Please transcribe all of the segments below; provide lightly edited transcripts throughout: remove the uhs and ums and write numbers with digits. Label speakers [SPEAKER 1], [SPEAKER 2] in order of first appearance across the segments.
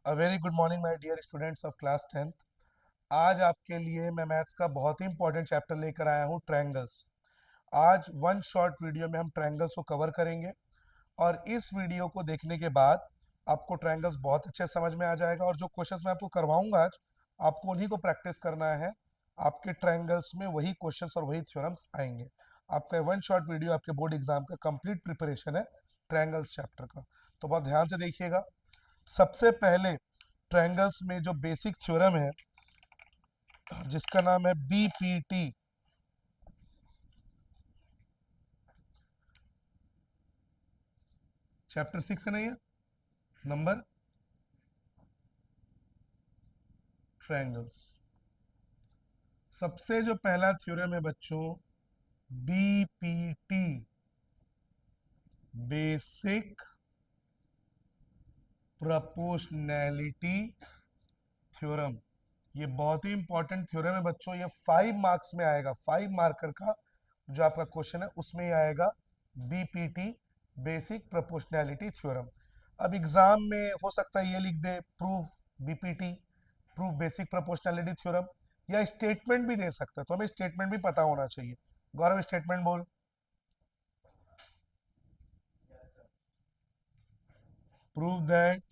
[SPEAKER 1] A very good morning my dear students of class 10th। आज आपके लिए मैं मैथ्स का बहुत ही इंपॉर्टेंट चैप्टर लेकर आया हूँ, ट्रायंगल्स। आज वन शॉर्ट वीडियो में हम ट्रायंगल्स को कवर करेंगे और इस वीडियो को देखने के बाद आपको ट्रायंगल्स बहुत अच्छे से समझ में आ जाएगा और जो क्वेश्चंस मैं आपको करवाऊंगा आज, आपको उन्हीं को प्रैक्टिस करना है। आपके ट्रायंगल्स में वही क्वेश्चंस और वही थ्योरम्स आएंगे। आपका वन शॉर्ट वीडियो आपके बोर्ड एग्जाम का कंप्लीट प्रिपरेशन है ट्रायंगल्स चैप्टर का। तो बहुत ध्यान से देखिएगा। सबसे पहले ट्रायंगल्स में जो बेसिक थ्योरम है जिसका नाम है बीपीटी, चैप्टर 6 का नहीं है नंबर, ट्रायंगल्स। सबसे जो पहला थ्योरम है बच्चों, बीपीटी, बेसिक प्रोपोर्शनैलिटी थ्योरम। ये बहुत ही इंपॉर्टेंट थ्योरम है बच्चों। ये 5 मार्क्स में आएगा, 5 मार्कर का जो आपका क्वेश्चन है उसमें ही आएगा, बीपीटी, बेसिक प्रोपोर्शनैलिटी थ्योरम। अब एग्जाम में हो सकता है ये लिख दे, proof BPT, proof basic proportionality theorem, या स्टेटमेंट भी दे सकता है। तो हमें स्टेटमेंट भी पता होना चाहिए। गौरव, स्टेटमेंट बोल। Prove that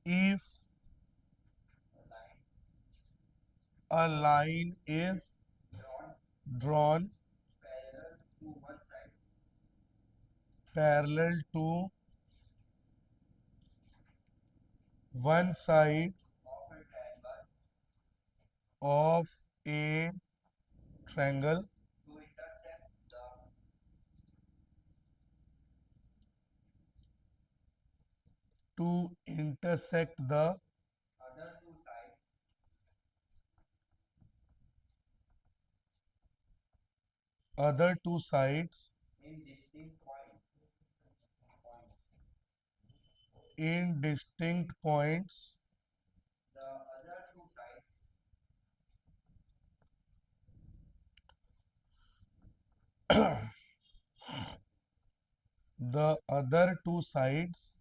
[SPEAKER 1] if a line is drawn parallel to one side of a triangle to intersect the other two sides in distinct points, the other two sides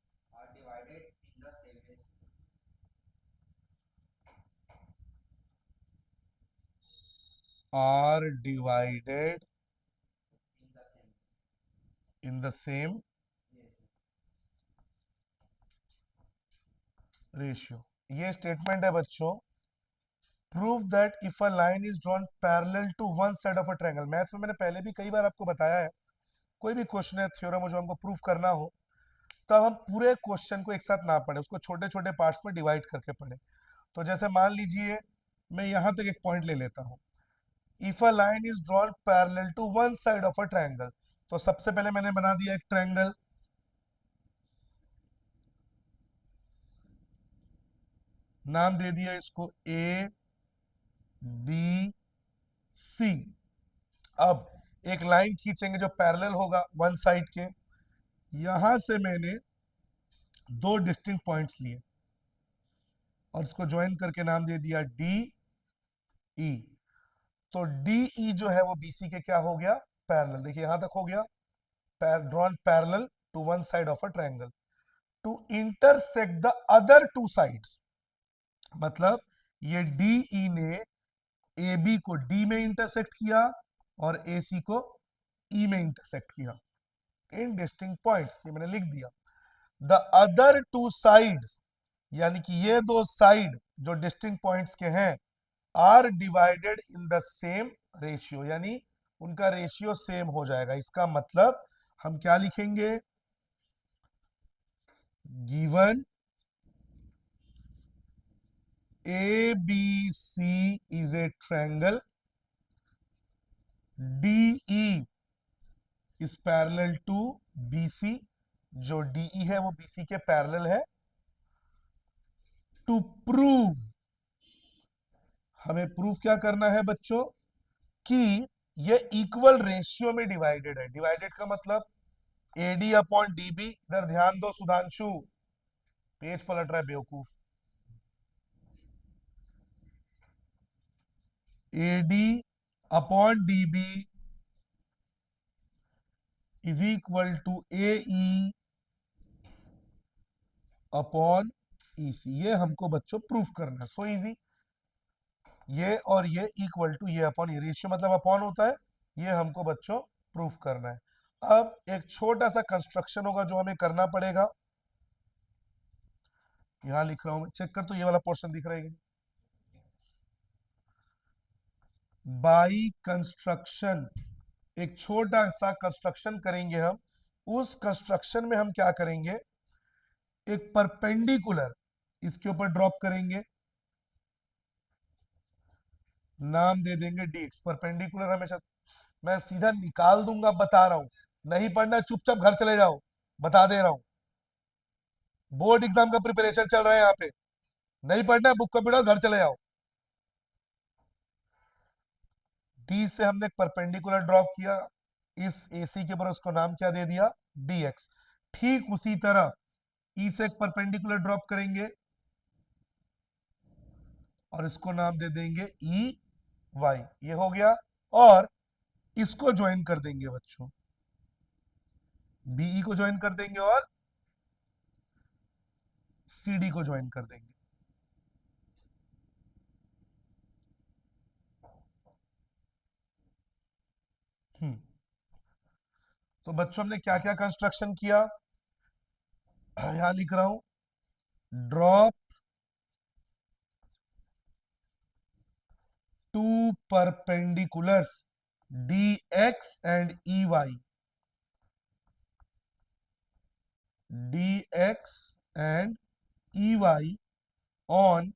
[SPEAKER 1] are divided in the same ratio. ये statement है बच्चों। Prove that if a line is drawn parallel to one side of a triangle. Maths में मैंने पहले भी कई बार आपको बताया है, कोई भी क्वेश्चन है, थ्योरम हो, जो हमको प्रूफ करना हो, तब हम पूरे क्वेश्चन को एक साथ ना पढ़े, उसको छोटे छोटे पार्ट्स में डिवाइड करके पढ़े। तो जैसे मान लीजिए मैं यहां तक एक पॉइंट ले लेता हूं, if a line is drawn parallel to one side of a triangle. तो सबसे पहले मैंने बना दिया एक ट्रायंगल, नाम दे दिया इसको ए बी सी। अब एक लाइन खींचेंगे जो पैरेलल होगा वन साइड के। यहां से मैंने दो डिस्टिंक्ट पॉइंट्स लिए और इसको ज्वाइन करके नाम दे दिया डी ई। तो डी ई जो है वो बीसी के क्या हो गया, पैरेलल। देखिए यहां तक हो गया, drawn parallel to one side of a triangle to intersect the other two sides. मतलब ये डी ई ने ए बी को डी में इंटरसेक्ट किया और ए सी को ई में इंटरसेक्ट किया इन डिस्टिंक्ट पॉइंट्स। ये मैंने लिख दिया। द अदर टू साइड्स, यानी कि ये दो साइड जो डिस्टिंक्ट पॉइंट्स के हैं, are divided in the same ratio, यानी उनका रेशियो सेम हो जाएगा। इसका मतलब हम क्या लिखेंगे, given A B C is a triangle, D E is parallel to B C. जो डी ई है वो बी सी के पैरेलल है। टू प्रूव, हमें प्रूफ क्या करना है बच्चों, कि ये इक्वल रेशियो में डिवाइडेड है। डिवाइडेड का मतलब एडी अपॉन डीबी। इधर ध्यान दो सुधांशु, पेज पलट रहा है बेवकूफ। A D upon D B is equal to A E upon E C. ये हमको बच्चों प्रूफ करना है। So easy. ये और ये इक्वल टू ये अपॉन ये, रेशियो मतलब अपॉन होता है। ये हमको बच्चों प्रूफ करना है। अब एक छोटा सा कंस्ट्रक्शन होगा जो हमें करना पड़ेगा। यहां लिख रहा हूं मैं, चेक कर, तो ये वाला पोर्शन दिख रहा है। बाई कंस्ट्रक्शन, एक छोटा सा कंस्ट्रक्शन करेंगे हम। उस कंस्ट्रक्शन में हम क्या करेंगे, एक परपेंडिकुलर इसके ऊपर ड्रॉप करेंगे, नाम दे देंगे dx। परपेंडिकुलर हमेशा मैं सीधा निकाल दूंगा, बता रहा हूं। नहीं पढ़ना चुपचाप घर चले जाओ, बता दे रहा हूं। बोर्ड एग्जाम का प्रिपरेशन चल रहा है यहाँ पे। नहीं पढ़ना है, बुक कंप्यूटर घर चले जाओ। डी से हमने एक परपेंडिकुलर ड्रॉप किया, इस AC के ऊपर उसको नाम क्या दे दिया, dx। ठीक उसी तरह ई से एक परपेंडिकुलर ड्रॉप करेंगे और इसको नाम दे देंगे ई वाई। ये हो गया। और इसको ज्वाइन कर देंगे बच्चों, बीई को ज्वाइन कर देंगे और CD को ज्वाइन कर देंगे। तो बच्चों हमने क्या क्या कंस्ट्रक्शन किया, यहां लिख रहा हूं, drop two perpendiculars dx and ey, dx and ey ऑन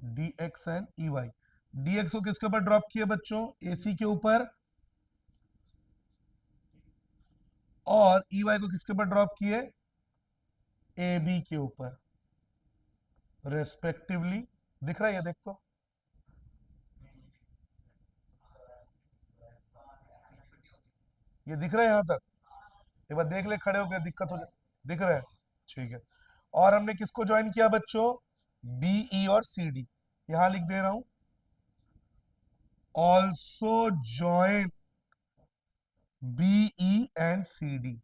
[SPEAKER 1] dx एंड ey। dx को किसके ऊपर ड्रॉप किया बच्चों, AC के ऊपर, और ey को किसके ऊपर ड्रॉप किए, AB के ऊपर रेस्पेक्टिवली। दिख रहा है ये, देख तो, ये दिख रहा है यहां तक, एक बार देख ले खड़े होकर, दिक्कत हो जाए। दिख रहा है, ठीक है। और हमने किसको ज्वाइन किया बच्चों, BE और CD। यहां लिख दे रहा हूं, also join BE and CD।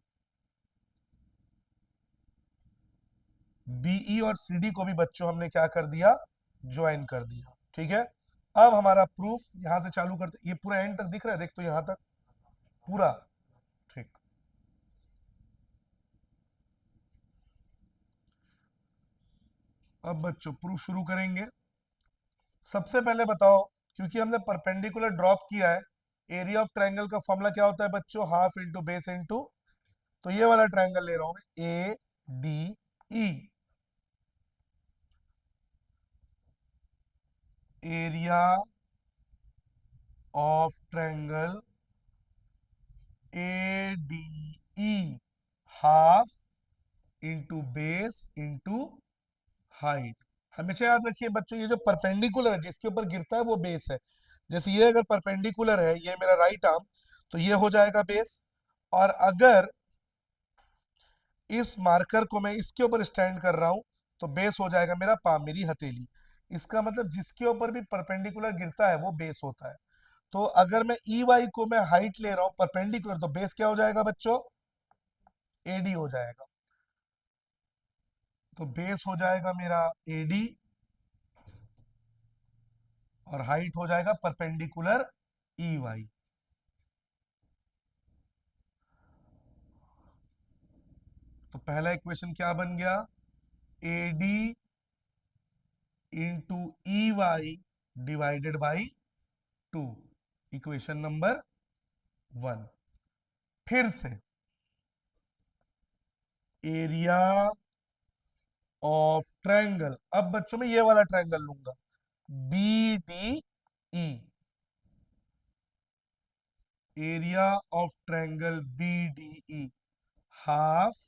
[SPEAKER 1] BE और CD को भी बच्चों हमने क्या कर दिया, ज्वाइन कर दिया। ठीक है। अब हमारा प्रूफ यहां से चालू करते, ये पूरा एंड तक दिख रहा है, देख तो यहां तक पूरा, ठीक। अब बच्चों प्रूफ शुरू करेंगे। सबसे पहले बताओ, क्योंकि हमने परपेंडिकुलर ड्रॉप किया है, एरिया ऑफ ट्रायंगल का फॉर्मूला क्या होता है बच्चों, हाफ इंटू बेस इंटू, तो ये वाला ट्रायंगल ले रहा हूं मैं, ADE। Area of triangle ADE half into base into height. हमेशा याद रखिए बच्चों, ये जो परपेंडिकुलर है जिसके ऊपर गिरता है वो बेस है। जैसे ये अगर परपेंडिकुलर है, ये मेरा राइट आर्म, तो ये हो जाएगा बेस। और अगर इस मार्कर को मैं इसके ऊपर स्टैंड कर रहा हूं, तो बेस हो जाएगा मेरा पाम, मेरी हथेली। इसका मतलब जिसके ऊपर भी परपेंडिकुलर गिरता है वो बेस होता है। तो अगर मैं EY को मैं हाइट ले रहा हूं परपेंडिकुलर, तो बेस क्या हो जाएगा बच्चों, AD हो जाएगा। तो बेस हो जाएगा मेरा AD और हाइट हो जाएगा परपेंडिकुलर EY। तो पहला इक्वेशन क्या बन गया, AD into EY divided by 2, equation number 1। फिर से एरिया ऑफ ट्रायंगल, अब बच्चों में ये वाला ट्रायंगल लूंगा, BDE। Area of triangle BDE half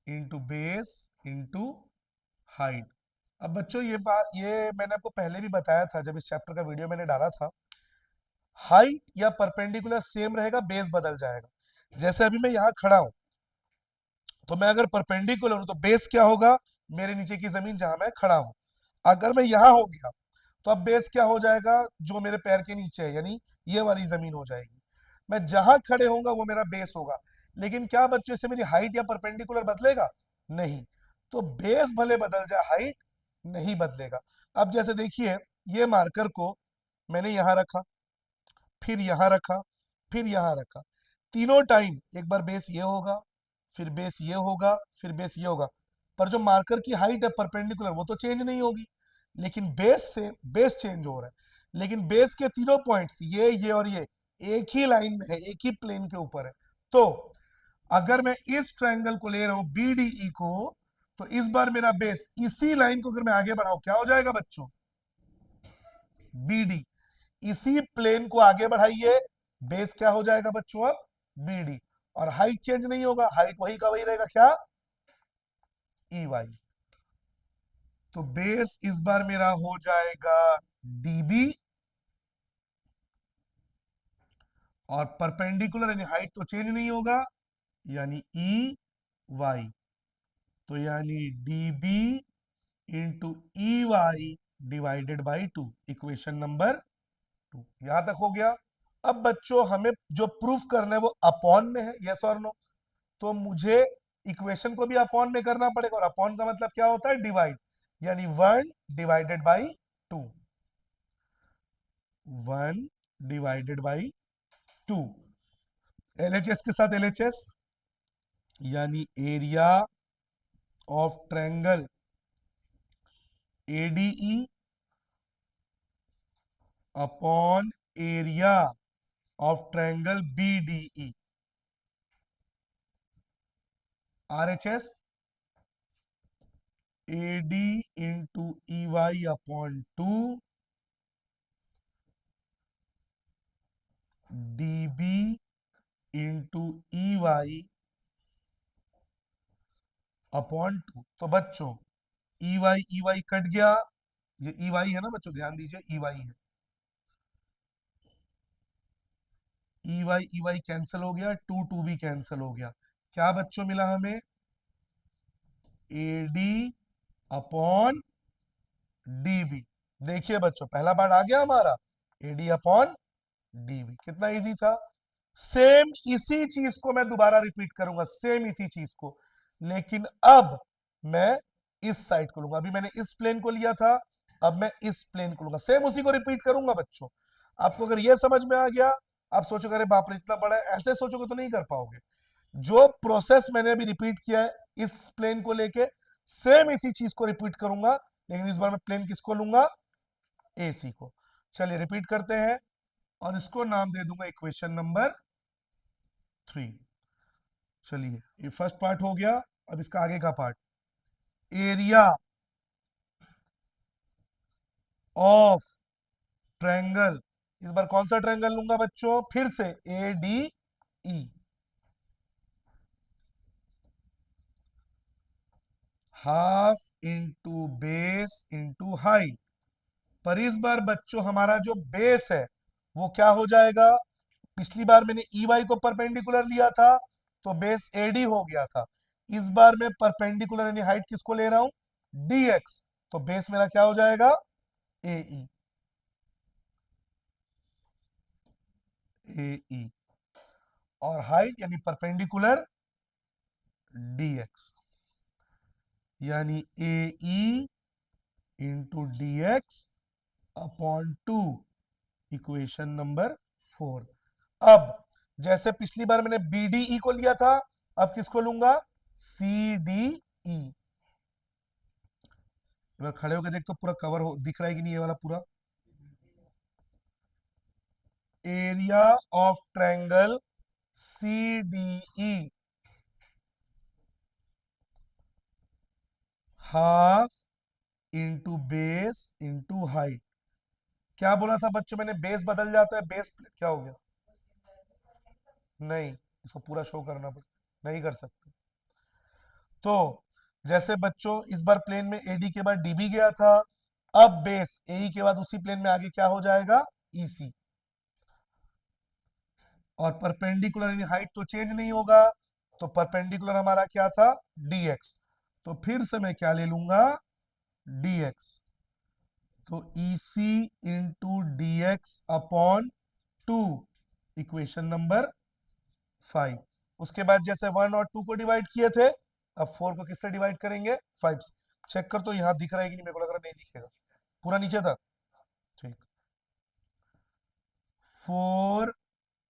[SPEAKER 1] into base into height. अब बच्चों ये बात, ये मैंने आपको पहले भी बताया था जब इस चैप्टर का वीडियो मैंने डाला था। हाइट या परपेंडिकुलर सेम रहेगा, बेस बदल जाएगा। जैसे अभी मैं यहां खड़ा हूं, तो मैं अगर परपेंडिकुलर हूं तो बेस क्या होगा, मेरे नीचे की जमीन जहां मैं खड़ा हूं। अगर मैं यहां हो गया तो अब बेस क्या हो जाएगा, जो मेरे पैर के नीचे है, यानी ये वाली जमीन हो जाएगी। मैं जहां खड़े होऊंगा वो मेरा बेस होगा। लेकिन क्या बच्चों, इससे मेरी हाइट या परपेंडिकुलर बदलेगा? नहीं। तो बेस भले बदल जाए, हाइट नहीं बदलेगा। अब जैसे देखिए, ये मार्कर को मैंने यहां रखा, फिर यहां रखा, फिर यहां रखा। तीनों टाइम एक बार बेस ये होगा, फिर बेस ये होगा, फिर बेस ये होगा। पर जो मार्कर की हाइट है परपेंडिकुलर, वो तो चेंज नहीं होगी। लेकिन बेस से बेस चेंज हो रहा है। लेकिन बेस के तीनों पॉइंट्स, ये और ये एक ही लाइन में है, एक ही प्लेन के ऊपर है। तो अगर मैं इस ट्रायंगल को ले रहा हूं बीडीई को, तो इस बार मेरा बेस इसी लाइन को अगर मैं आगे बढ़ाऊं, क्या हो जाएगा बच्चों? बीडी। इसी प्लेन को आगे बढ़ाइए, बेस क्या हो जाएगा बच्चों? अब बीडी। और हाइट चेंज नहीं होगा, हाइट वही का वही रहेगा, क्या? ई वाई। तो बेस इस बार मेरा हो जाएगा डीबी, और परपेंडिकुलर यानी हाइट तो चेंज नहीं होगा, यानी ई वाई। तो यानी D B into E Y divided by 2, equation number 2। यहां तक हो गया। अब बच्चों हमें जो प्रूफ करना है वो अपॉन में है, यस और नो। तो मुझे इक्वेशन को भी अपॉन में करना पड़ेगा, और अपॉन का मतलब क्या होता है? डिवाइड। यानी 1 divided by 2, 1 divided by 2। L H S के साथ एलएचएस, यानी area of triangle A D E upon area of triangle B D E, R H S A D into E Y upon 2 D B into E Y upon 2। तो बच्चों ई वाई कट गया, ये ई वाई है ना बच्चों, ध्यान दीजिए ई वाई है। ई वाई कैंसिल हो गया, टू टू भी कैंसिल हो गया। क्या बच्चों मिला हमें? A D upon D B. देखिए बच्चों, पहला पार्ट आ गया हमारा, एडी अपॉन डीबी। कितना इजी था। सेम इसी चीज को मैं दोबारा रिपीट करूंगा, सेम इसी चीज को। लेकिन अब मैं इस साइड को लूंगा। अभी मैंने इस प्लेन को लिया था, अब मैं इस प्लेन को लूंगा, सेम उसी को रिपीट करूंगा बच्चों। आपको अगर यह समझ में आ गया, आप सोचोगे अरे बाप रे इतना बड़ा है, ऐसे सोचोगे तो नहीं कर पाओगे। जो प्रोसेस मैंने अभी रिपीट किया है इस प्लेन को लेके, सेम इसी चीज को रिपीट करूंगा। लेकिन इस बार मैं प्लेन किसको लूंगा? एसी को। चलिए रिपीट करते हैं, और इसको नाम दे दूंगा इक्वेशन नंबर 3। चलिए, ये फर्स्ट पार्ट हो गया। अब इसका आगे का पार्ट, एरिया ऑफ ट्रायंगल। इस बार कौन सा ट्रायंगल लूंगा बच्चों? फिर से A D E, half into base into height. पर इस बार बच्चों हमारा जो बेस है वो क्या हो जाएगा? पिछली बार मैंने ई वाई को परपेंडिकुलर लिया था, तो बेस एडी हो गया था। इस बार मैं परपेंडिकुलर यानी हाइट किसको ले रहा हूं? डीएक्स। तो बेस मेरा क्या हो जाएगा? ए ई, ए ई। और हाइट यानी परपेंडिकुलर डीएक्स, यानी A E into DX upon 2, equation number 4। अब जैसे पिछली बार मैंने बीडीई को लिया था, अब किसको लूंगा? C D E. एक बार खड़े होकर देख तो पूरा कवर हो दिख रहा है कि नहीं, ये वाला पूरा। Area of triangle C D E, half into base into height. क्या बोला था बच्चों मैंने? बेस बदल जाता है, बेस क्या हो गया? नहीं, इसको पूरा शो करना पड़ेगा, नहीं कर सकते। तो जैसे बच्चों इस बार प्लेन में एडी के बाद डीबी गया था, अब बेस एई के बाद उसी प्लेन में आगे क्या हो जाएगा? ईसी। और परपेंडिकुलर यानी हाइट तो चेंज नहीं होगा, तो परपेंडिकुलर हमारा क्या था, dx। तो फिर से मैं क्या ले लूंगा, dx। तो EC into D X upon 2, equation number 5। उसके बाद जैसे 1 और 2 को डिवाइड किए थे, अब 4 को किससे डिवाइड करेंगे, 5 से। चेक कर, तो यहाँ दिख रहा है कि नहीं, मेरे को लग रहा नहीं दिखेगा, पूरा नीचे था, ठीक। 4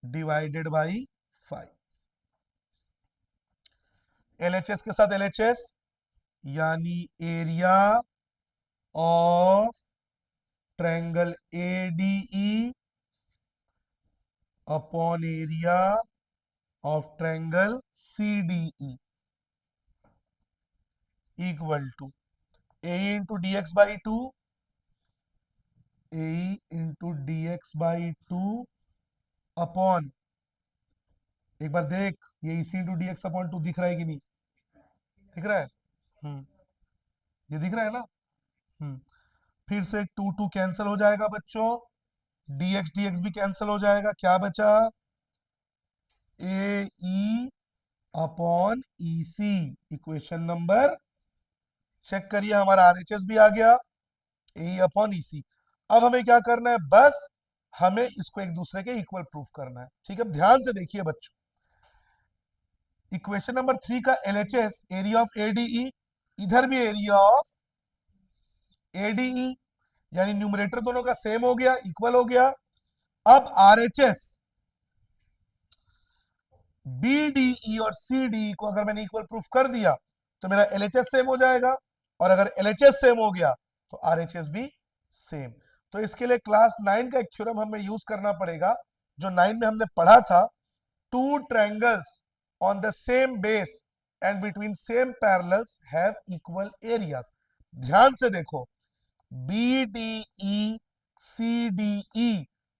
[SPEAKER 1] डिवाइडेड बाई 5, LHS के साथ LHS, यानी area of triangle ADE upon area of triangle CDE equal to AE into D X by two, AE into D X by two upon, एक बार देख, ये EC into D X upon 2 दिख रहा है कि नहीं, दिख रहा है, हम्म, ये दिख रहा है ना, हम्म। फिर से 2 2 कैंसिल हो जाएगा बच्चों, dx भी कैंसिल हो जाएगा, क्या बचा, AE upon EC, equation number, check करिए हमारा RHS भी आ गया, AE अपॉन EC। अब हमें क्या करना है, बस हमें इसको एक दूसरे के इक्वल प्रूफ करना है, ठीक है। ध्यान से देखिए बच्चों, इक्वेशन नंबर 3 का LHS एरिया ऑफ ADE, इधर भी एरिया ऑफ ADE, यानी न्यूमरेटर दोनों का सेम हो गया, इक्वल हो गया। अब RHS BDE और CDE को अगर मैंने इक्वल प्रूफ कर दिया, तो मेरा LHS सेम हो जाएगा, और अगर LHS सेम हो गया तो RHS भी सेम। तो इसके लिए क्लास 9 का एक थ्योरम हमें यूज करना पड़ेगा, जो 9 में हमने पढ़ा था, two triangles on the same base and between same parallels have equal areas. ध्यान से देखो, BDE CDE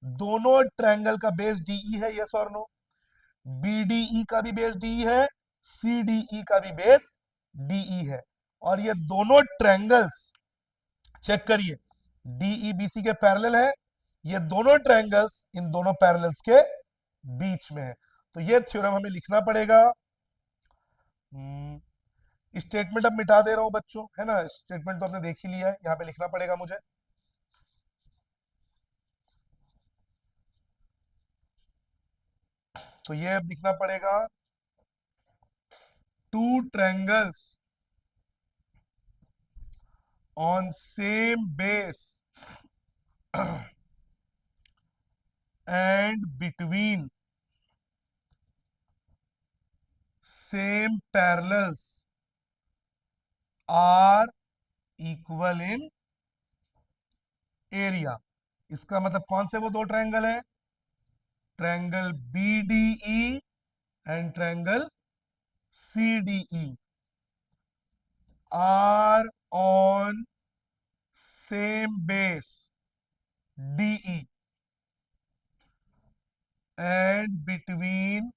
[SPEAKER 1] दोनों ट्रायंगल का बेस DE है, यस और नो, BDE का भी बेस DE है, CDE का भी बेस DE है, और ये दोनों ट्रायंगल्स, चेक करिए, DE BC के पैरेलल है, ये दोनों ट्रायंगल्स इन दोनों पैरेलल्स के बीच में है। तो ये थ्योरम हमें लिखना पड़ेगा, स्टेटमेंट अब मिटा दे रहा हूं बच्चों, है ना, स्टेटमेंट तो आपने देख ही लिया है, यहां पे लिखना पड़ेगा मुझे, तो ये अब लिखना पड़ेगा, two triangles on same base and between same parallels are equal in area। इसका मतलब कौन से वो दो ट्रायंगल है, triangle BDE and triangle CDE are on same base DE and between,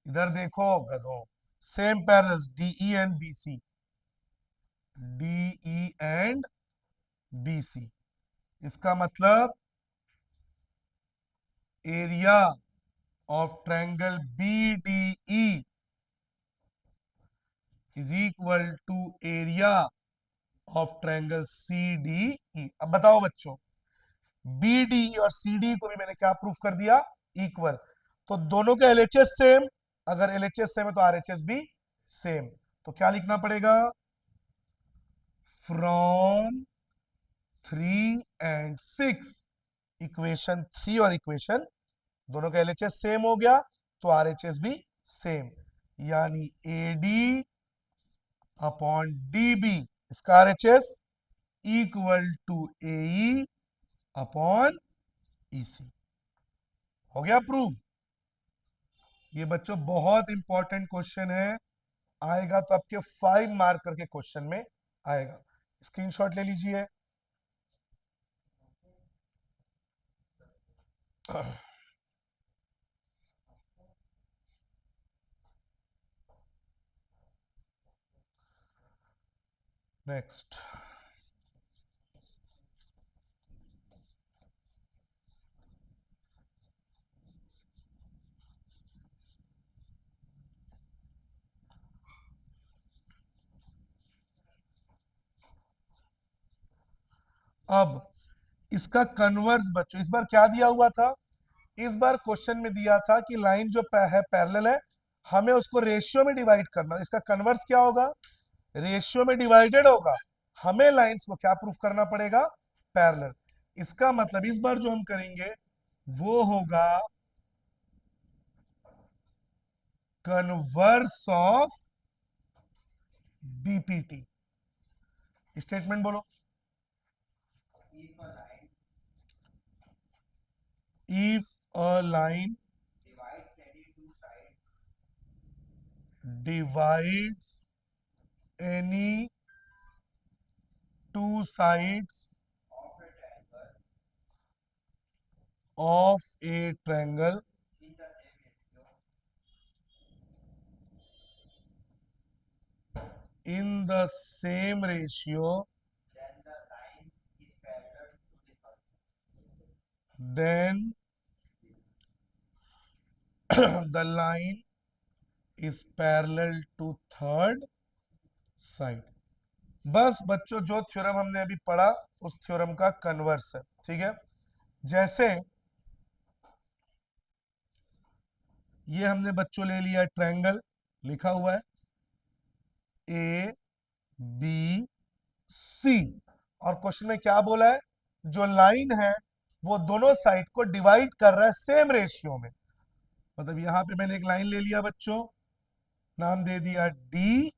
[SPEAKER 1] इधर देखो गधों, same parallels DE and BC, DE and BC, इसका मतलब area of triangle BDE is equal to area of triangle CDE। अब बताओ बच्चों, BDE और CDE को भी मैंने क्या प्रूफ कर दिया, इक्वल। तो दोनों का LHS सेम, अगर LHS सेम है तो RHS भी सेम। तो क्या लिखना पड़ेगा, फ्रॉम 3 and 6, इक्वेशन 3 और इक्वेशन, दोनों का LHS सेम हो गया, तो RHS भी सेम, यानी AD अपॉन DB, इसका RHS equal to AE upon EC। हो गया प्रूफ। ये बच्चों बहुत इंपॉर्टेंट क्वेश्चन है, आएगा तो आपके 5 मार्क करके क्वेश्चन में आएगा, स्क्रीनशॉट ले लीजिए। नेक्स्ट, अब इसका कन्वर्स बच्चों, इस बार क्या दिया हुआ था, इस बार क्वेश्चन में दिया था कि लाइन जो है पैरेलल है, हमें उसको रेशियो में डिवाइड करना। इसका कन्वर्स क्या होगा, रेशियो में डिवाइडेड होगा। हमें लाइंस को क्या प्रूफ करना पड़ेगा, पैरेलल। इसका मतलब इस बार जो हम करेंगे वो होगा कन्वर्स ऑफ बीपीटी। स्टेटमेंट बोलो। If a line divides any two sides of a triangle in the same ratio, then the line is parallel to third side। बस बच्चों जो थ्योरम हमने अभी पढ़ा उस थ्योरम का कन्वर्स है, ठीक है। जैसे ये हमने बच्चों ले लिया ट्रायंगल, लिखा हुआ है ए बी सी, और क्वेश्चन में क्या बोला है, जो लाइन है वो दोनों साइड को डिवाइड कर रहा है सेम रेशियो में। मतलब यहां पे मैंने एक लाइन ले लिया बच्चों, नाम दे दिया डी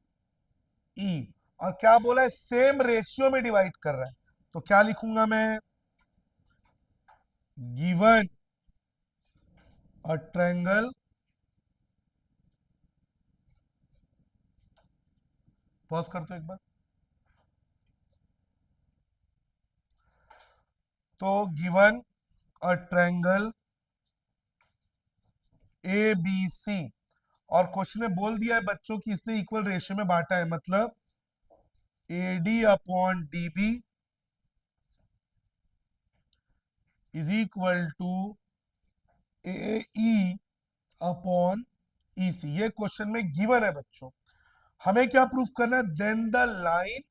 [SPEAKER 1] ई, और क्या बोला है, सेम रेशियो में डिवाइड कर रहा है। तो क्या लिखूंगा मैं, गिवन अ ट्रायंगल, पॉज करते एक बार। तो given a triangle A B C, और क्वेश्चन में बोल दिया है बच्चों कि इसने इक्वल रेशियो में बांटा है, मतलब A D upon D B is equal to A E upon E C. ये क्वेश्चन में गिवन है बच्चों। हमें क्या प्रूफ करना है, then the line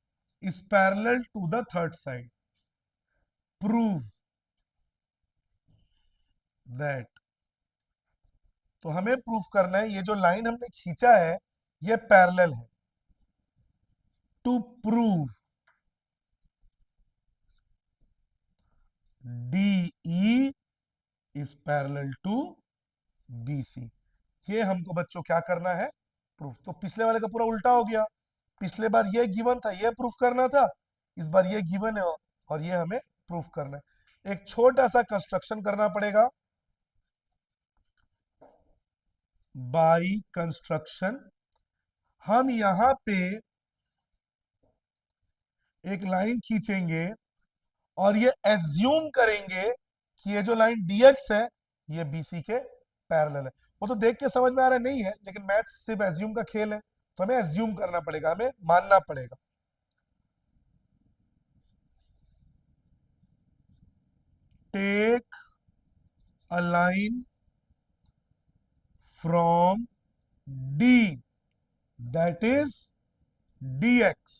[SPEAKER 1] is parallel to the third side, prove that. तो हमें प्रूफ करना है ये जो लाइन हमने खींचा है ये पैरेलल है। To prove D E is parallel to B C, ये हमको बच्चों क्या करना है, प्रूफ। तो पिछले वाले का पूरा उल्टा हो गया, पिछले बार ये गिवन था, ये प्रूफ करना था, इस बार ये गिवन है और ये हमें प्रूफ करना है। एक छोटा सा कंस्ट्रक्शन करना पड़ेगा, बाई कंस्ट्रक्शन। हम यहां पे एक लाइन खींचेंगे और ये एज्यूम करेंगे कि ये जो लाइन dx है ये bc के पैरेलल है। वो तो देख के समझ में आ रहा नहीं है, लेकिन मैथ्स सिर्फ एज्यूम का खेल है, तो हमें एज्यूम करना पड़ेगा, हमें मानना पड़ेगा। Take a line from d that is dx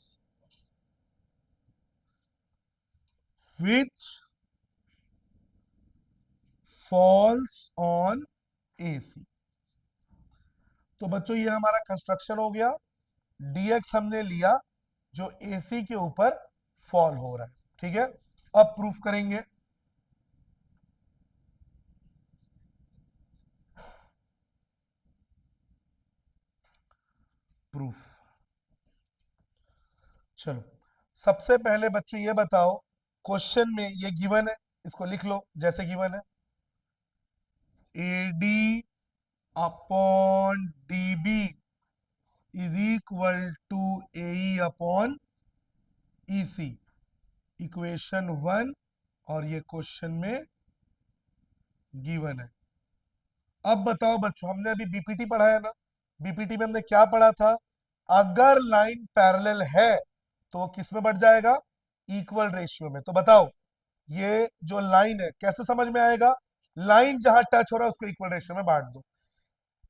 [SPEAKER 1] which falls on AC। तो बच्चों ये हमारा कंस्ट्रक्शन हो गया, dx हमने लिया जो AC के ऊपर फॉल हो रहा है, ठीक है। अब प्रूफ करेंगे। प्रूफ, चलो सबसे पहले बच्चों ये बताओ, क्वेश्चन में ये गिवन है, इसको लिख लो जैसे गिवन है, A D upon D B is equal to A upon E C, equation 1, और ये क्वेश्चन में गिवन है। अब बताओ बच्चों, हमने अभी बीपीटी पढ़ा है ना, बीपीटी में हमने क्या पढ़ा था, अगर लाइन पैरेलल है तो वो किस में बढ़ जाएगा, इक्वल रेशियो में। तो बताओ ये जो लाइन है कैसे समझ में आएगा, लाइन जहां टच हो रहा है उसको इक्वल रेशियो में बांट दो।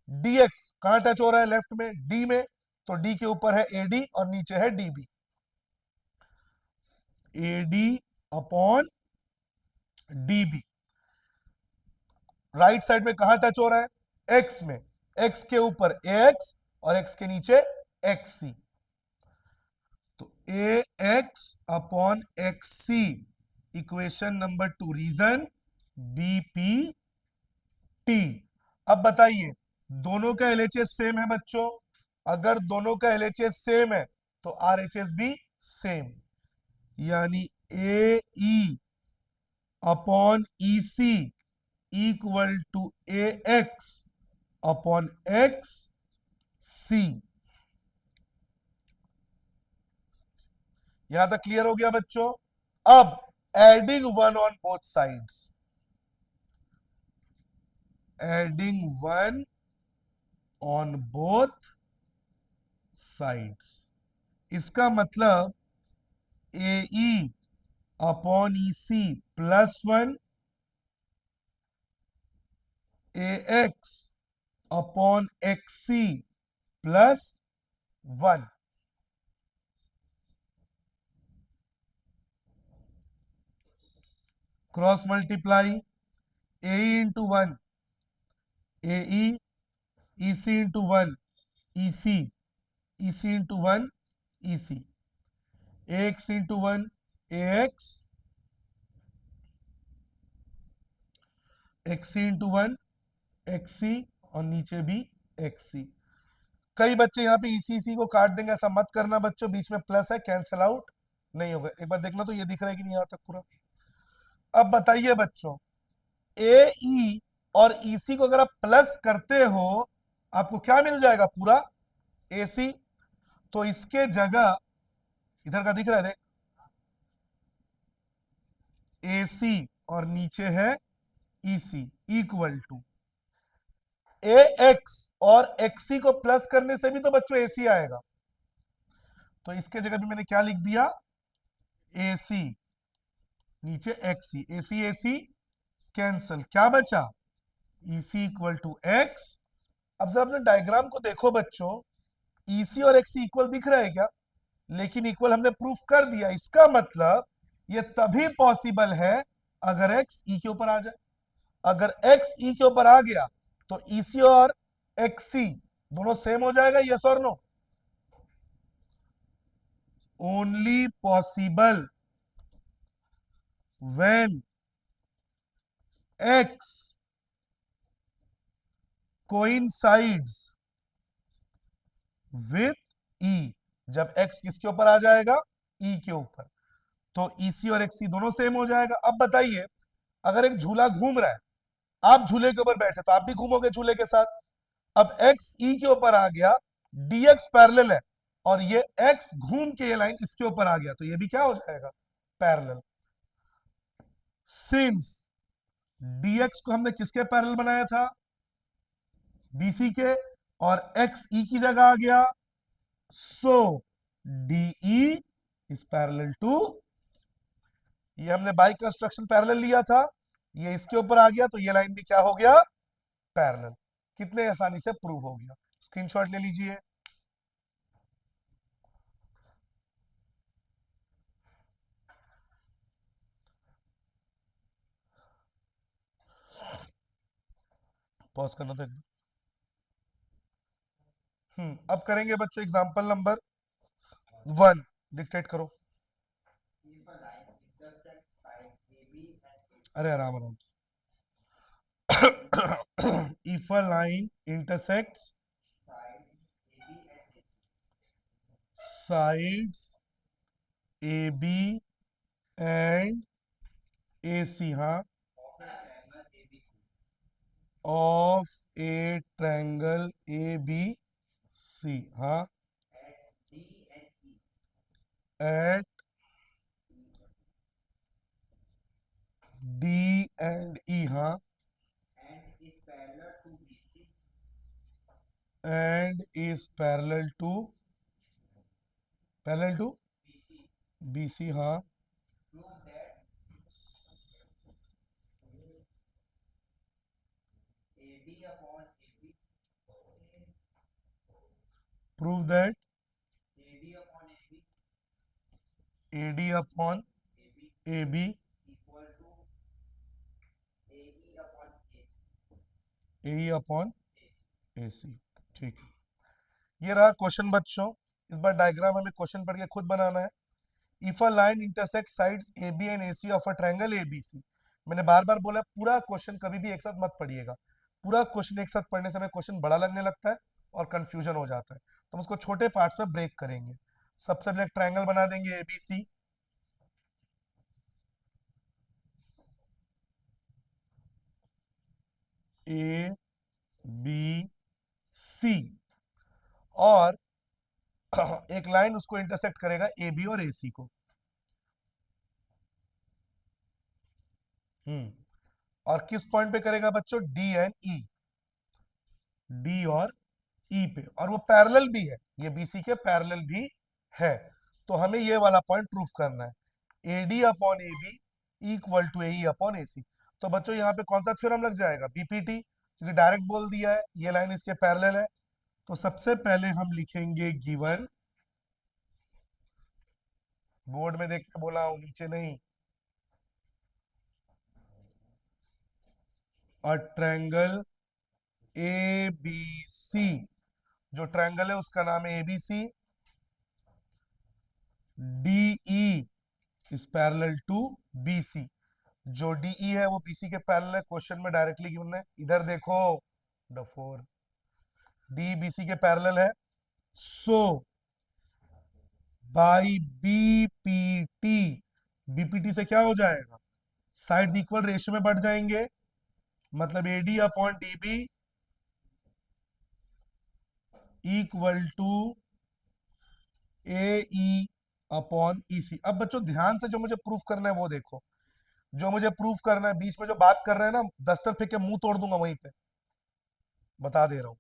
[SPEAKER 1] dx कहां टच हो रहा है, लेफ्ट में d में, तो d के ऊपर है ad और नीचे है db। ad upon dB. Right side में कहां टच हो रहा है? एक्स में। एक्स के ऊपर एक्स और एक्स के नीचे एक्स सी। तो A X upon X C, equation number 2। Reason B P T. अब बताइए, दोनों का एलएचएस सेम है बच्चों। अगर दोनों का एलएचएस सेम है तो आरएचएस भी सेम, यानी A E upon E C equal to A X upon X C. यहां तक क्लियर हो गया बच्चों? अब adding one on both sides, adding one on both sides, इसका मतलब A E upon E C plus one, A X upon X C plus one. Cross multiply, A into one A E C into one E C, E C into one E C, X into one A x, x C into one x सी, और नीचे भी x सी। कई बच्चे यहाँ पे इसी को काट देंगे, ऐसा मत करना बच्चों, बीच में प्लस है, कैंसिल आउट नहीं होगा। एक बार देखना तो ये दिख रहा है कि नहीं यहाँ तक पूरा। अब बताइए बच्चों, ए ई और ईसी को अगर आप प्लस करते हो आपको क्या मिल जाएगा? पूरा एसी। तो इसके जगह इधर का दिख रहा है देख, एसी और नीचे है E C equal to A X, और एक्सी को प्लस करने से भी तो बच्चों एसी आएगा। तो इसके जगह भी मैंने क्या लिख दिया? एसी नीचे एक्सी, एसी एसी कैंसल, क्या बचा? EC equal to X. अब जब अपने डायग्राम को देखो बच्चों, ईसी और एक्सी इक्वल दिख रहा है क्या? लेकिन इक्वल हमने प्रूफ कर दिया। इसका मतलब ये तभी पॉसिबल है अगर एक्स ई के ऊपर आ जाए। अगर एक्स ई के ऊपर आ गया तो ईसी और एक्सी दोनों सेम हो जाएगा, यस और no? Only possible when X coincides with E. जब एक्स किसके ऊपर आ जाएगा? ई के ऊपर, तो ईसी और एक्सी दोनों सेम हो जाएगा। अब बताइए, अगर एक झूला घूम रहा है, आप झूले के ऊपर बैठे तो आप भी घूमोगे झूले के साथ। अब एक्स ई के ऊपर आ गया, डीएक्स पैरेलल है, और ये एक्स घूम के ये लाइन इसके ऊपर आ गया, तो ये भी क्या हो जाएगा? पैरेलल। सिंस डीएक्स को हमने किसके पैरेलल बनाया था? बीसी के, और एक्स ई की जगह आ गया, सो डीई इज पैरेलल टू, ये हमने बाई कंस्ट्रक्शन पैरेलल लिया था, ये इसके ऊपर आ गया, तो ये लाइन भी क्या हो गया? पैरेलल। कितने आसानी से प्रूव हो गया। स्क्रीनशॉट ले लीजिए। पॉज करना तो अब करेंगे बच्चों एग्जांपल नंबर 1। डिक्टेट करो। अरे आराम आराम से। If a line intersects sides A B and A C, हाँ, of a triangle A B C, हाँ, एट डी एंड ई, हाँ, and is parallel to B C, हाँ, prove that A D upon A B A upon A C. ठीक है, ये रहा question बच्चों। इस बार डायग्राम हमें क्वेश्चन पढ़ के खुद बनाना है। If a line intersect sides A B and A C of a triangle A B C. मैंने बार बार बोला पूरा क्वेश्चन कभी भी एक साथ मत पढ़िएगा। पूरा क्वेश्चन एक साथ पढ़ने से हमें क्वेश्चन बड़ा लगने लगता है और कंफ्यूजन हो जाता है, तो हम उसको छोटे पार्ट्स में ब्रेक करेंगे। सबसे पहले ट्रायंगल बना देंगे ए बी सी। ए बी सी, और एक लाइन उसको इंटरसेक्ट करेगा ए बी और ए सी को। और किस पॉइंट पे करेगा बच्चों? D and E. डी और ई पे, और वो पैरेलल भी है, ये बीसी के पैरेलल भी है। तो हमें ये वाला पॉइंट प्रूफ करना है, AD upon A B equal to A upon A C. तो बच्चों यहाँ पे कौन सा थ्योरम लग जाएगा? बीपीटी, क्योंकि डायरेक्ट बोल दिया है ये लाइन इसके पैरेलल है। तो सबसे पहले हम लिखेंगे गिवन, बोर्ड में देख के बोला हूं, नीचे नहीं। और ट्रायंगल ए बी सी, जो ट्रायंगल है उसका नाम है ABC. DE is parallel to BC. जो डीई है वो बीसी के पैरेलल है, क्वेश्चन में डायरेक्टली गिवन है। इधर देखो द4, डी बीसी के पैरेलल है। सो बाई बीपीटी, बीपीटी से क्या हो जाएगा? साइड्स इक्वल रेशियो में बढ़ जाएंगे, मतलब AD upon DB equal to A E upon E C. अब बच्चों ध्यान से जो मुझे प्रूफ करना है वो देखो, जो मुझे प्रूफ करना है, बीच में जो बात कर रहे हैं ना, दस्तर फेंक के मुंह तोड़ दूंगा वहीं पे, बता दे रहा हूं।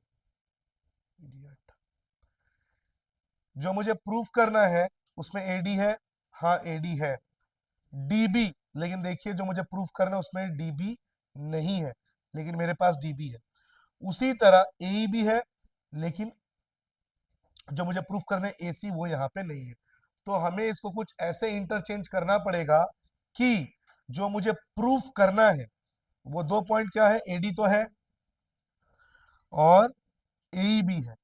[SPEAKER 1] जो मुझे प्रूफ करना है उसमें एडी है, हाँ एडी है। डीबी, लेकिन देखिए जो मुझे प्रूफ करना है उसमें डीबी नहीं है, लेकिन मेरे पास डीबी है। उसी तरह ए भी है, लेकिन जो मुझे प्रूफ करना है एसी वो यहाँ पे नहीं है। तो हमें इसको कुछ ऐसे इंटरचेंज करना पड़ेगा कि जो मुझे प्रूफ करना है वो दो पॉइंट क्या है? एडी तो है और ए भी है,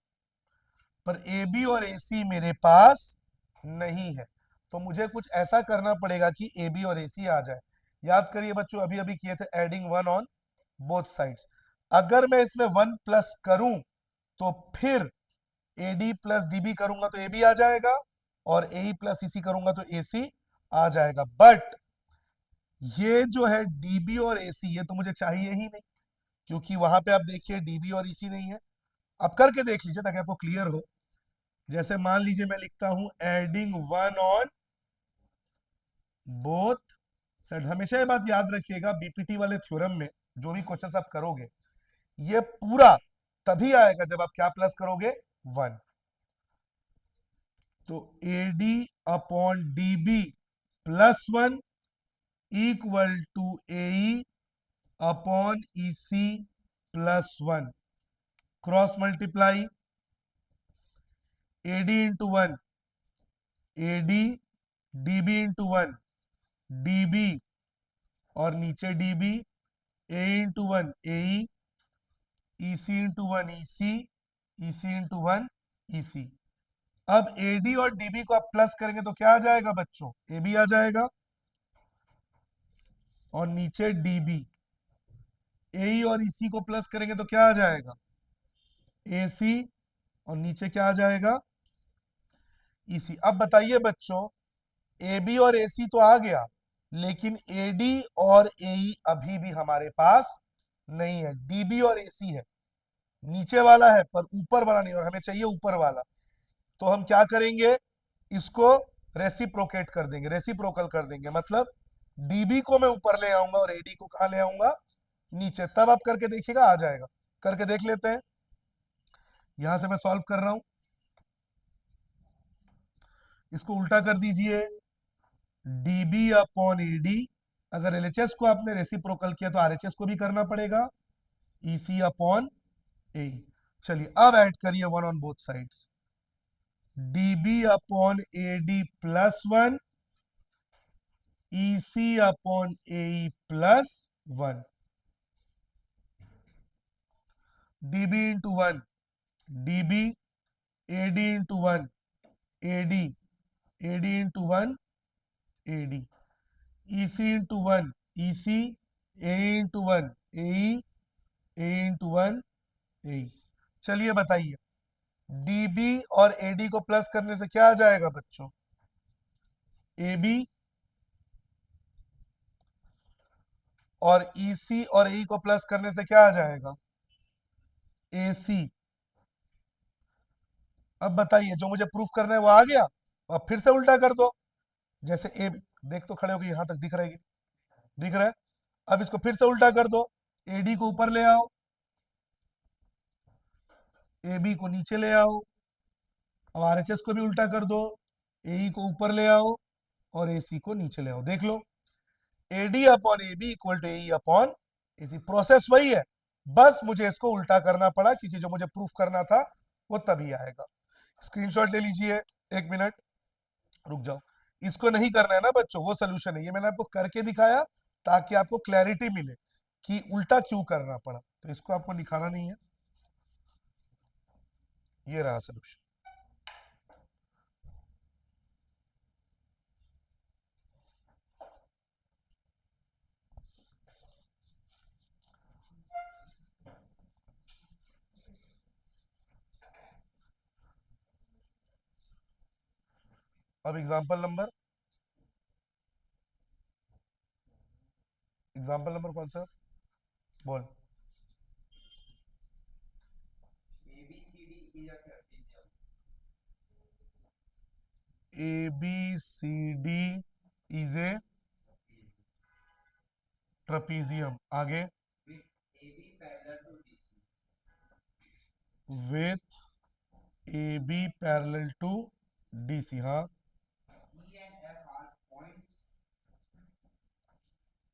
[SPEAKER 1] पर ए बी और ए सी मेरे पास नहीं है। तो मुझे कुछ ऐसा करना पड़ेगा कि ए बी और ए सी आ जाए। याद करिए बच्चों, अभी अभी किए थे adding one on both sides. अगर मैं इसमें वन प्लस करूं तो फिर A D plus D B करूंगा तो ए बी आ जाएगा, और ए प्लस ई सी करूंगा तो ए सी आ जाएगा। बट ये जो है डीबी और एसी, ये तो मुझे चाहिए ही नहीं, क्योंकि वहां पे आप देखिए डीबी और ईसी नहीं है। अब करके देख लीजिए ताकि आपको क्लियर हो। जैसे मान लीजिए मैं लिखता हूं adding one on both side. हमेशा ये बात याद रखिएगा, बीपीटी वाले थ्योरम में जो भी क्वेश्चन आप करोगे ये पूरा तभी आएगा जब आप क्या प्लस करोगे? वन। तो AD upon DB plus one equal to A upon EC plus one. Cross multiply, AD into one AD, DB into one DB, और नीचे DB, A into one A, EC into one EC, EC into one EC. अब AD और DB को आप plus करेंगे तो क्या आ जाएगा बच्चों? ए बी आ जाएगा, और नीचे डीबी। ए और ईसी को प्लस करेंगे तो क्या आ जाएगा? ए सी, और नीचे क्या आ जाएगा? ईसी। अब बताइए बच्चों, ए बी और ए सी तो आ गया, लेकिन ए डी और ए अभी भी हमारे पास नहीं है। डीबी और एसी है, नीचे वाला है पर ऊपर वाला नहीं, और हमें चाहिए ऊपर वाला। तो हम क्या करेंगे? इसको रेसिप्रोकेट कर देंगे, रेसिप्रोकल कर देंगे, मतलब डीबी को मैं ऊपर ले आऊंगा और एडी को कहा ले आऊंगा? नीचे। तब आप करके देखिएगा आ जाएगा। करके देख लेते हैं। यहां से मैं सॉल्व कर रहा हूं, इसको उल्टा कर दीजिए, डीबी अपॉन एडी। अगर एलएचएस को आपने रेसिप्रोकल किया तो आरएचएस को भी करना पड़ेगा, ईसी अपॉन ए। चलिए अब ऐड करिए one on both sides, DB upon AD plus one EC upon AE plus 1, DB into 1 DB, AD into 1 AD, AD into 1 AD, EC into 1 EC, AE into 1 AE, AE into 1 AE। चलिए बताइए, DB और AD को plus करने से क्या आ जाएगा बच्चों? AB, और EC और AE को प्लस करने से क्या आ जाएगा? AC। अब बताइए, जो मुझे प्रूफ करना है वो आ गया। अब फिर से उल्टा कर दो, जैसे ए, देख तो खड़े हो कि यहां तक दिख रहा है, दिख रहा है। अब इसको फिर से उल्टा कर दो, AD को ऊपर ले आओ, AB को नीचे ले आओ, अब RHS को भी उल्टा कर दो, AE को ऊपर ले आओ और AC को नीचे ले आओ। देख लो, AD upon AB equal to AE upon AC, process वही है, बस मुझे इसको उल्टा करना पड़ा क्योंकि जो मुझे प्रूफ करना था वो तभी आएगा। स्क्रीनशॉट ले लीजिए, 1 मिनट रुक जाओ। इसको नहीं करना है ना बच्चों, वो सोल्यूशन है, ये मैंने आपको करके दिखाया ताकि आपको क्लैरिटी मिले कि उल्टा क्यों करना पड़ा, तो इसको आपको दिखाना नहीं है। ये रहा सोल्यूशन। अब एग्जाम्पल नंबर कौन सा? बोल। ABCD इज ए ट्रपीजियम, आगे with AB parallel to DC, हाँ।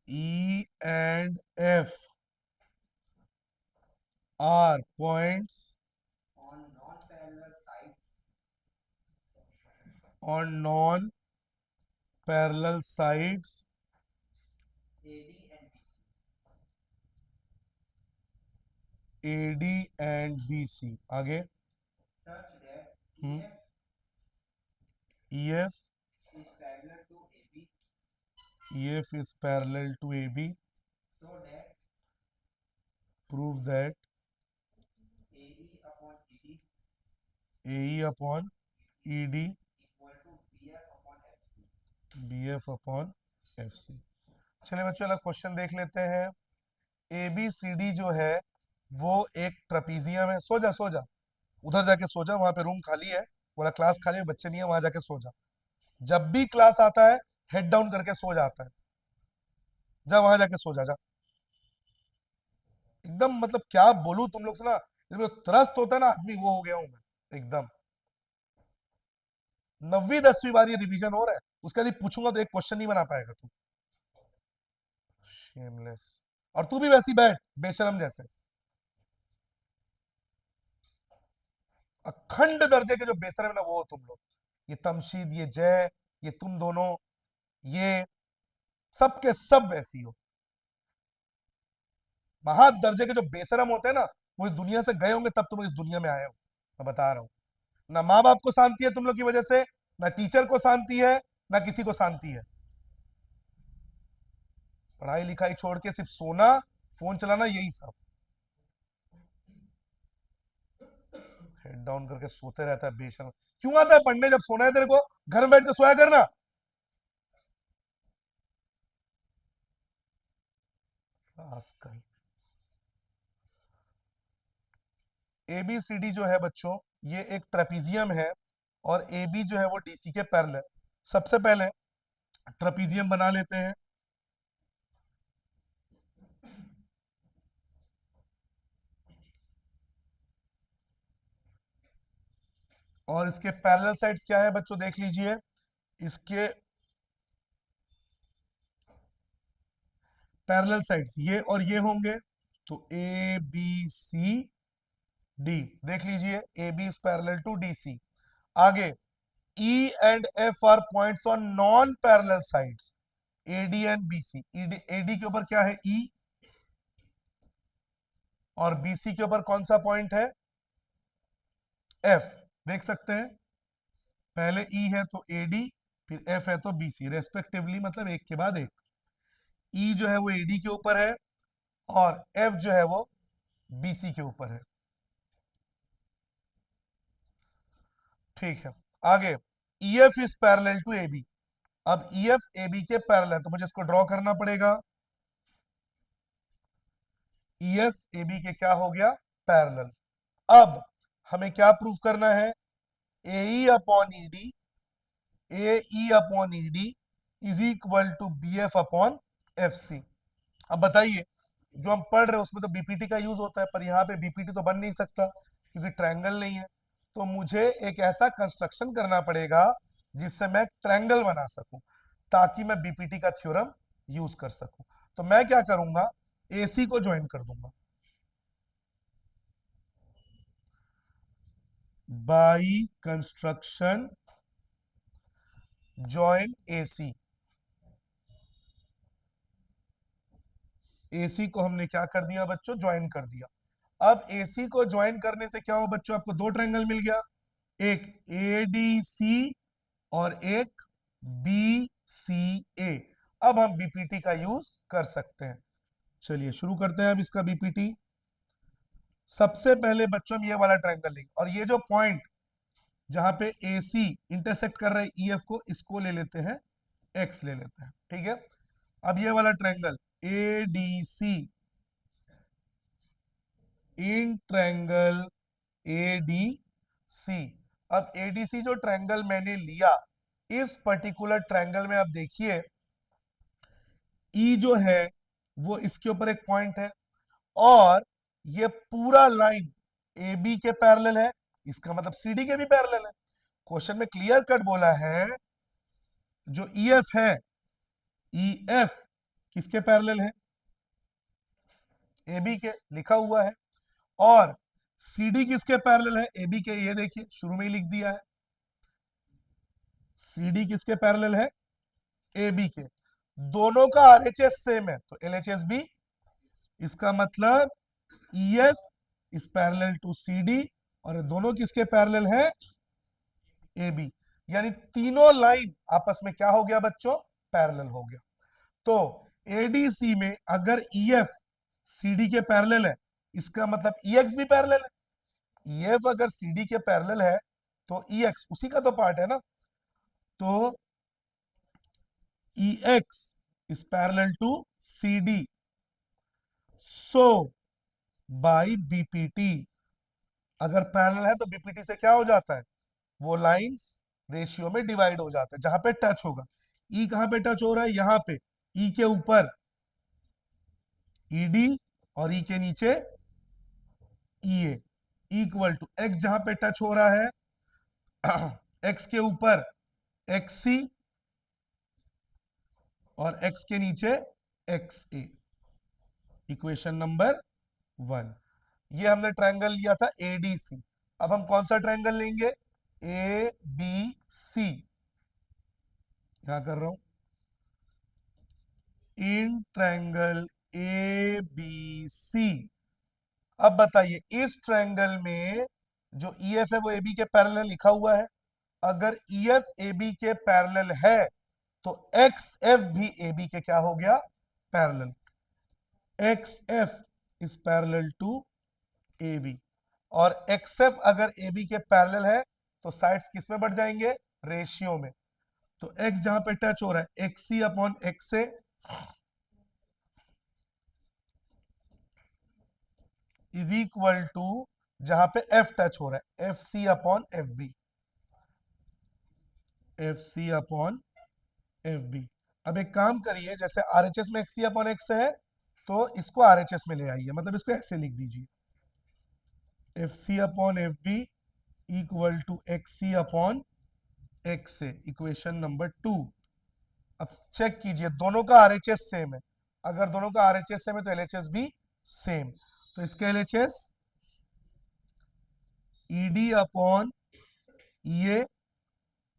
[SPEAKER 1] E and F are points on non-parallel sides AD and BC, आगे EF is parallel to AB, prove that AE upon ED BF upon FC। चलिए बच्चों, अलग question देख लेते हैं। ABCD जो है वो एक ट्रपीजियम है। सो जा सो जा, उधर जाके सो जा, वहां पे रूम खाली है, पूरा क्लास खाली है, बच्चे नहीं है, वहां जाके सो जा। जब भी क्लास आता है हेड डाउन करके सो जाता है, जा वहां जाके सो जा, जा। एकदम मतलब क्या बोलूं तुम लोग से ना, त्रस्त होता है ना आदमी, वो हो गया हूं मैं एकदम। 9वीं 10वीं बार ये रिवीजन हो रहा है, उसके बाद पूछूंगा तो एक क्वेश्चन नहीं बना पाएगा तू। शेमलेस। और तू भी वैसी बैठ बेशरम जैसे, अखंड दर्जे के जो बेशरम है ना वो हो तुम लोग। ये तमशीद, ये जय, ये तुम दोनों, ये सब के सब वैसी हो। महा दर्जे के जो बेशरम होते हैं ना, वो इस दुनिया से गए होंगे तब तुम इस दुनिया में आए हो, मैं बता रहा हूं। ना माँ बाप को शांति है तुम लोग की वजह से, ना टीचर को शांति है, ना किसी को शांति है। पढ़ाई लिखाई छोड़ के सिर्फ सोना, फोन चलाना, यही सब। हेड डाउन करके सोते रहता है बेशरम। क्यों आता है पढ़ने जब सोना है तेरे को? घर में बैठ के सोया करना। रास्कल। ABCD जो है बच्चों, ये एक ट्रेपीजियम है और AB जो है वो DC के पैरेलल। सबसे पहले ट्रेपीजियम बना लेते हैं। और इसके पैरेलल साइड्स क्या है बच्चों, देख लीजिए। इसके पैरेलल साइड्स ये और ये होंगे, तो ABCD देख लीजिए, AB is parallel to DC। आगे E and F are points on non parallel sides, AD and BC. AD के ऊपर क्या है, ई, और बीसी के ऊपर कौन सा पॉइंट है, एफ। देख सकते हैं, पहले ई है तो एडी, फिर एफ है तो बीसी, रेस्पेक्टिवली, मतलब एक के बाद एक। ई जो है वो एडी के ऊपर है, और एफ जो है वो बीसी के ऊपर है। ठीक है, आगे, EF is parallel to AB। अब EF AB के पैरेलल है, तो मुझे इसको ड्रॉ करना पड़ेगा। EF AB के क्या हो गया, पैरेलल। अब हमें क्या प्रूफ करना है, AE upon ED, AE upon ED is equal to BF upon FC। अब बताइए, जो हम पढ़ रहे हैं उसमें तो बीपीटी का यूज होता है, पर यहाँ पे बीपीटी तो बन नहीं सकता क्योंकि ट्रायंगल नहीं है। तो मुझे एक ऐसा कंस्ट्रक्शन करना पड़ेगा जिससे मैं ट्रायंगल बना सकूं, ताकि मैं बीपीटी का थ्योरम यूज कर सकूं। तो मैं क्या करूंगा, एसी को ज्वाइन कर दूंगा, by construction join AC. AC को हमने क्या कर दिया बच्चों, ज्वाइन कर दिया। अब एसी को ज्वाइन करने से क्या हो बच्चों, आपको दो ट्रायंगल मिल गया, एक एडीसी और एक बीसीए। अब हम बीपीटी का यूज कर सकते हैं। चलिए शुरू करते हैं अब इसका बीपीटी। सबसे पहले बच्चों हम ये वाला ट्रायंगल लेंगे, और ये जो पॉइंट जहां पे एसी इंटरसेक्ट कर रहे हैं ईएफ को, इसको ले लेते हैं, एक्स ले लेते हैं, ठीक है। अब ये वाला triangle ADC in triangle ADC. अब एडीसी जो ट्रायंगल मैंने लिया, इस पर्टिकुलर ट्रायंगल में आप देखिए, ई जो है वो इसके ऊपर एक पॉइंट है, और ये पूरा लाइन ए बी के पैरेलल है, इसका मतलब सीडी के भी पैरेलल है। क्वेश्चन में क्लियर कट बोला है, जो ईएफ है, ईएफ किसके पैरेलल है, ए बी के, लिखा हुआ है। और सीडी किसके पैरेलल है, ए बी के, ये देखिए शुरू में ही लिख दिया है। सीडी किसके पैरेलल है, ए बी के। दोनों का आरएचएस सेम है तो एलएचएस भी, इसका मतलब EF is parallel to CD, और ये दोनों किसके पैरेलल है, AB। यानी तीनों लाइन आपस में क्या हो गया बच्चों, पैरेलल हो गया। तो ADC में अगर EF CD के पैरेलल है, इसका मतलब EX भी पैरेलल है। EF अगर CD के पैरेलल है तो EX उसी का तो पार्ट है ना, तो EX is parallel to CD, so by BPT. अगर पैरेलल है तो बीपीटी से क्या हो जाता है, वो लाइंस रेशियो में डिवाइड हो जाता है, जहां पे टच होगा। ई कहां पे टच हो रहा है, यहां पे, ई के ऊपर ईडी, और ई के नीचे ईए, इक्वल टू एक्स जहां पे टच हो रहा है, एक्स के ऊपर एक्सी, और एक्स के नीचे एक्स ए। Equation number 1। ये हमने ट्रायंगल लिया था एडीसी। अब हम कौन सा ट्रायंगल लेंगे, ए बी सी। क्या कर रहा हूं, इन ट्रायंगल ए बी सी। अब बताइए, इस ट्रायंगल में जो EF है वो AB के पैरेलल लिखा हुआ है। अगर EF AB के पैरेलल है तो XF भी AB के क्या हो गया, parallel. XF is parallel to AB, और XF अगर AB के पैरेलल है तो साइड्स किस में बढ़ जाएंगे, रेशियो में। तो X जहां पे टच हो रहा है, XC upon XA is equal to, जहां पे F टच हो रहा है, FC upon FB, FC upon FB। अब एक काम करिए, जैसे RHS में XC अपॉन X है, तो इसको RHS में ले आइए, मतलब इसको ऐसे लिख दीजिए, FC upon FB equal to XC upon XA, equation number 2। अब चेक कीजिए, दोनों का RHS सेम है। अगर दोनों का RHS सेम है तो LHS भी सेम। तो इसका LHS ED upon EA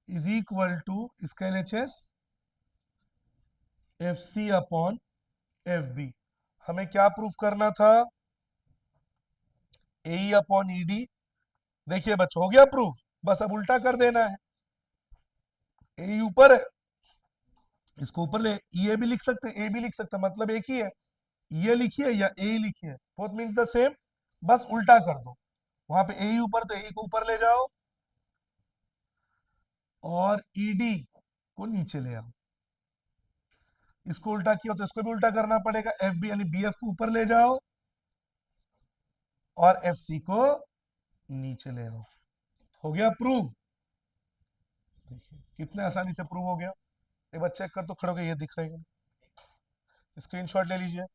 [SPEAKER 1] is equal to, इसका LHS F C upon F B. हमें क्या प्रूफ करना था? A upon E D. देखिए बच्चों, हो गया प्रूफ, बस अब उल्टा कर देना है। ए ऊपर है, इसको ऊपर ले, ये भी लिख सकते हैं, ए भी लिख सकते हैं, मतलब एक ही है। ये लिखिए या ए लिखिए, बोथ मीन्स द सेम, बस उल्टा कर दो। वहां पे ए ऊपर, तो ए को ऊपर ले जाओ और ईडी को नीचे ले आओ। इसको उल्टा किया तो इसको भी उल्टा करना पड़ेगा, एफ बी यानी बी एफ को ऊपर ले जाओ और एफ सी को नीचे ले आओ। हो गया प्रूव। देखिए कितने आसानी से प्रूव हो गया। एक बार चेक कर तो खड़े होके, ये दिख रही है, स्क्रीनशॉट ले लीजिए।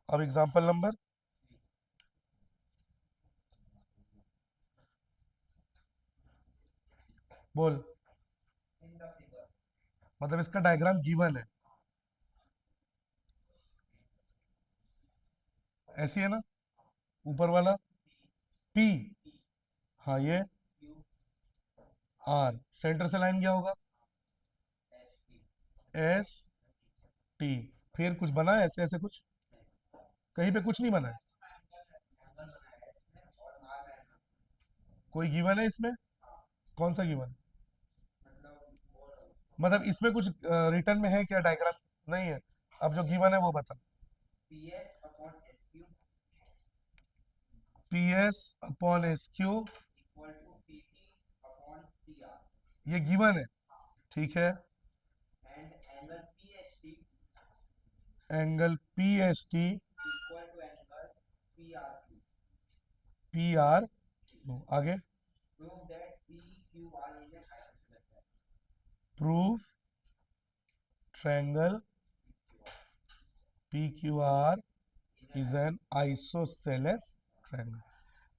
[SPEAKER 1] अब एग्जांपल नंबर, बोल। मतलब इसका डायग्राम गिवन है, ऐसी है ना, ऊपर वाला पी, हाँ ये आर, सेंटर से लाइन गया होगा एस टी। फिर कुछ बना है ऐसे ऐसे कुछ? कहीं पे कुछ नहीं बना है। कोई गिवन है इसमें? कौन सा गिवन? मतलब इसमें कुछ रिटर्न में है क्या डायग्राम? नहीं है। अब जो गिवन है वो बता। P S upon S Q, ये गिवन है, ठीक है। Angle P S T P R, आगे proof triangle P Q R is an isosceles triangle.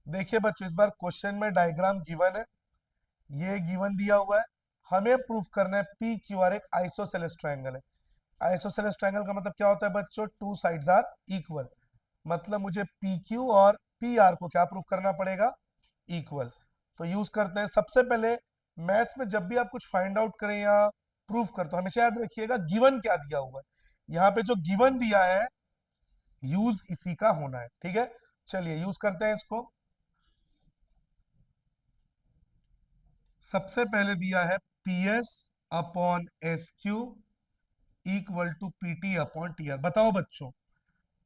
[SPEAKER 1] देखिए बच्चों, इस बार क्वेश्चन में डायग्राम गिवन है, ये गिवन दिया हुआ है, हमें प्रूफ करना है पी क्यू आर एक आइसोसेलेस ट्रायंगल है। आइसोसेलेस ट्रायंगल का मतलब क्या होता है बच्चों? Two sides are equal. मतलब मुझे पी क्यू और पी आर को क्या प्रूफ करना पड़ेगा? इक्वल। तो यूज करते हैं सबसे पहले। मैथ्स में जब भी आप कुछ फाइंड आउट करें या प्रूफ करते हो, हमेशा याद रखिएगा गिवन क्या दिया हुआ है। यहाँ पे जो गिवन दिया है, यूज इसी का होना है, ठीक है। चलिए यूज करते हैं इसको। सबसे पहले दिया है P S upon S Q equal to P T upon T R. बताओ बच्चों,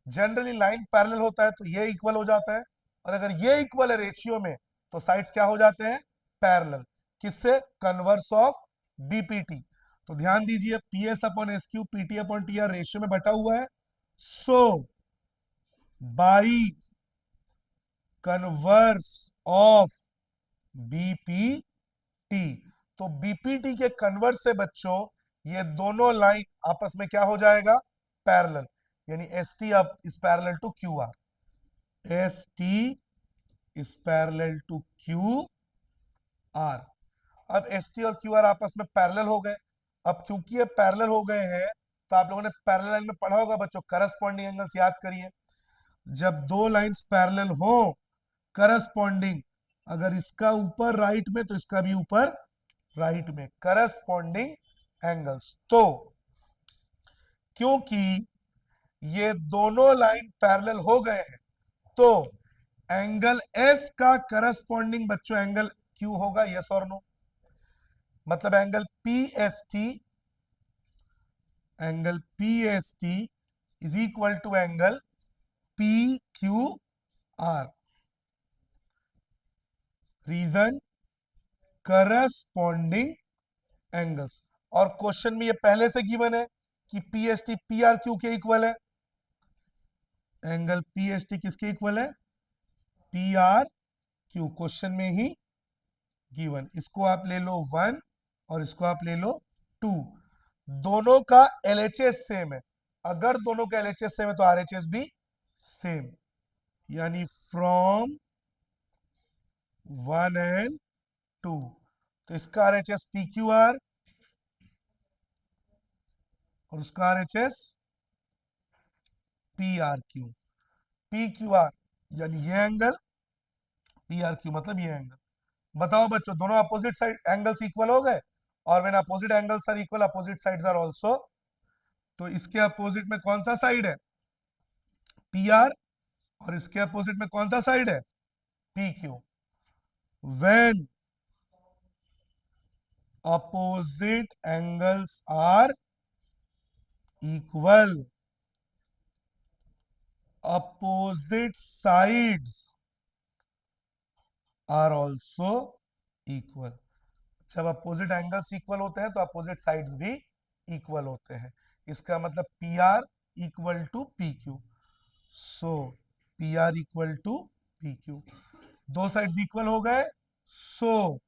[SPEAKER 1] जनरली लाइन पैरेलल होता है तो ये इक्वल हो जाता है, और अगर ये इक्वल है रेशियो में, तो साइड्स क्या हो जाते हैं? पैरेलल। किससे? Converse of BPT. तो ध्यान दीजिए, P S upon S Q P T upon T are ratio में बटा हुआ है, so by converse of BPT. तो बीपीटी के कन्वर्स से बच्चों ये दोनों लाइन आपस में क्या हो जाएगा? पैरेलल। यानी एस टी अब is parallel to Q R, S T is parallel to Q R. अब एस टी और क्यू आर आपस में पैरेलल हो गए। अब क्योंकि ये पैरेलल हो गए हैं, तो आप लोगों ने पैरेलल लाइन में पढ़ा होगा बच्चों, करस्पॉन्डिंग एंगल्स याद करिए। जब दो लाइंस पैरेलल हो, करस्पॉन्डिंग, अगर इसका ऊपर राइट में तो इसका भी ऊपर राइट में, करस्पॉन्डिंग एंगल्स। तो क्योंकि ये दोनों लाइन पैरेलल हो गए हैं, तो एंगल एस का करस्पॉन्डिंग बच्चों एंगल क्यू होगा, यस और नो? मतलब angle P S T is equal to angle P Q R. Reason? Corresponding angles. और क्वेश्चन में ये पहले से गिवन है कि P S T P R Q के इक्वल है। एंगल पी एस टी किसके इक्वल है? पी आर क्यू, क्वेश्चन में ही गिवन। इसको आप ले लो 1 और इसको आप ले लो 2। दोनों का एलएचएस सेम है। अगर दोनों का एलएचएस सेम है तो आरएचएस भी सेम। यानी फ्रॉम 1 एंड 2। तो इसका RHS PQR और उसका RHS PRQ। PQR यानी ये एंगल, PRQ मतलब ये एंगल। बताओ बच्चों, दोनों अपोजिट साइड एंगल्स इक्वल हो गए, और when opposite angles are equal opposite sides are also. तो इसके अपोजिट में कौन सा साइड है? PR। और इसके अपोजिट में कौन सा साइड है? PQ। When opposite angles are equal, opposite sides are also equal। जब अपोजिट एंगल्स इक्वल होते हैं तो अपोजिट साइड्स भी इक्वल होते हैं। इसका मतलब PR equal to PQ। So PR equal to PQ, दो साइड्स इक्वल हो गए। So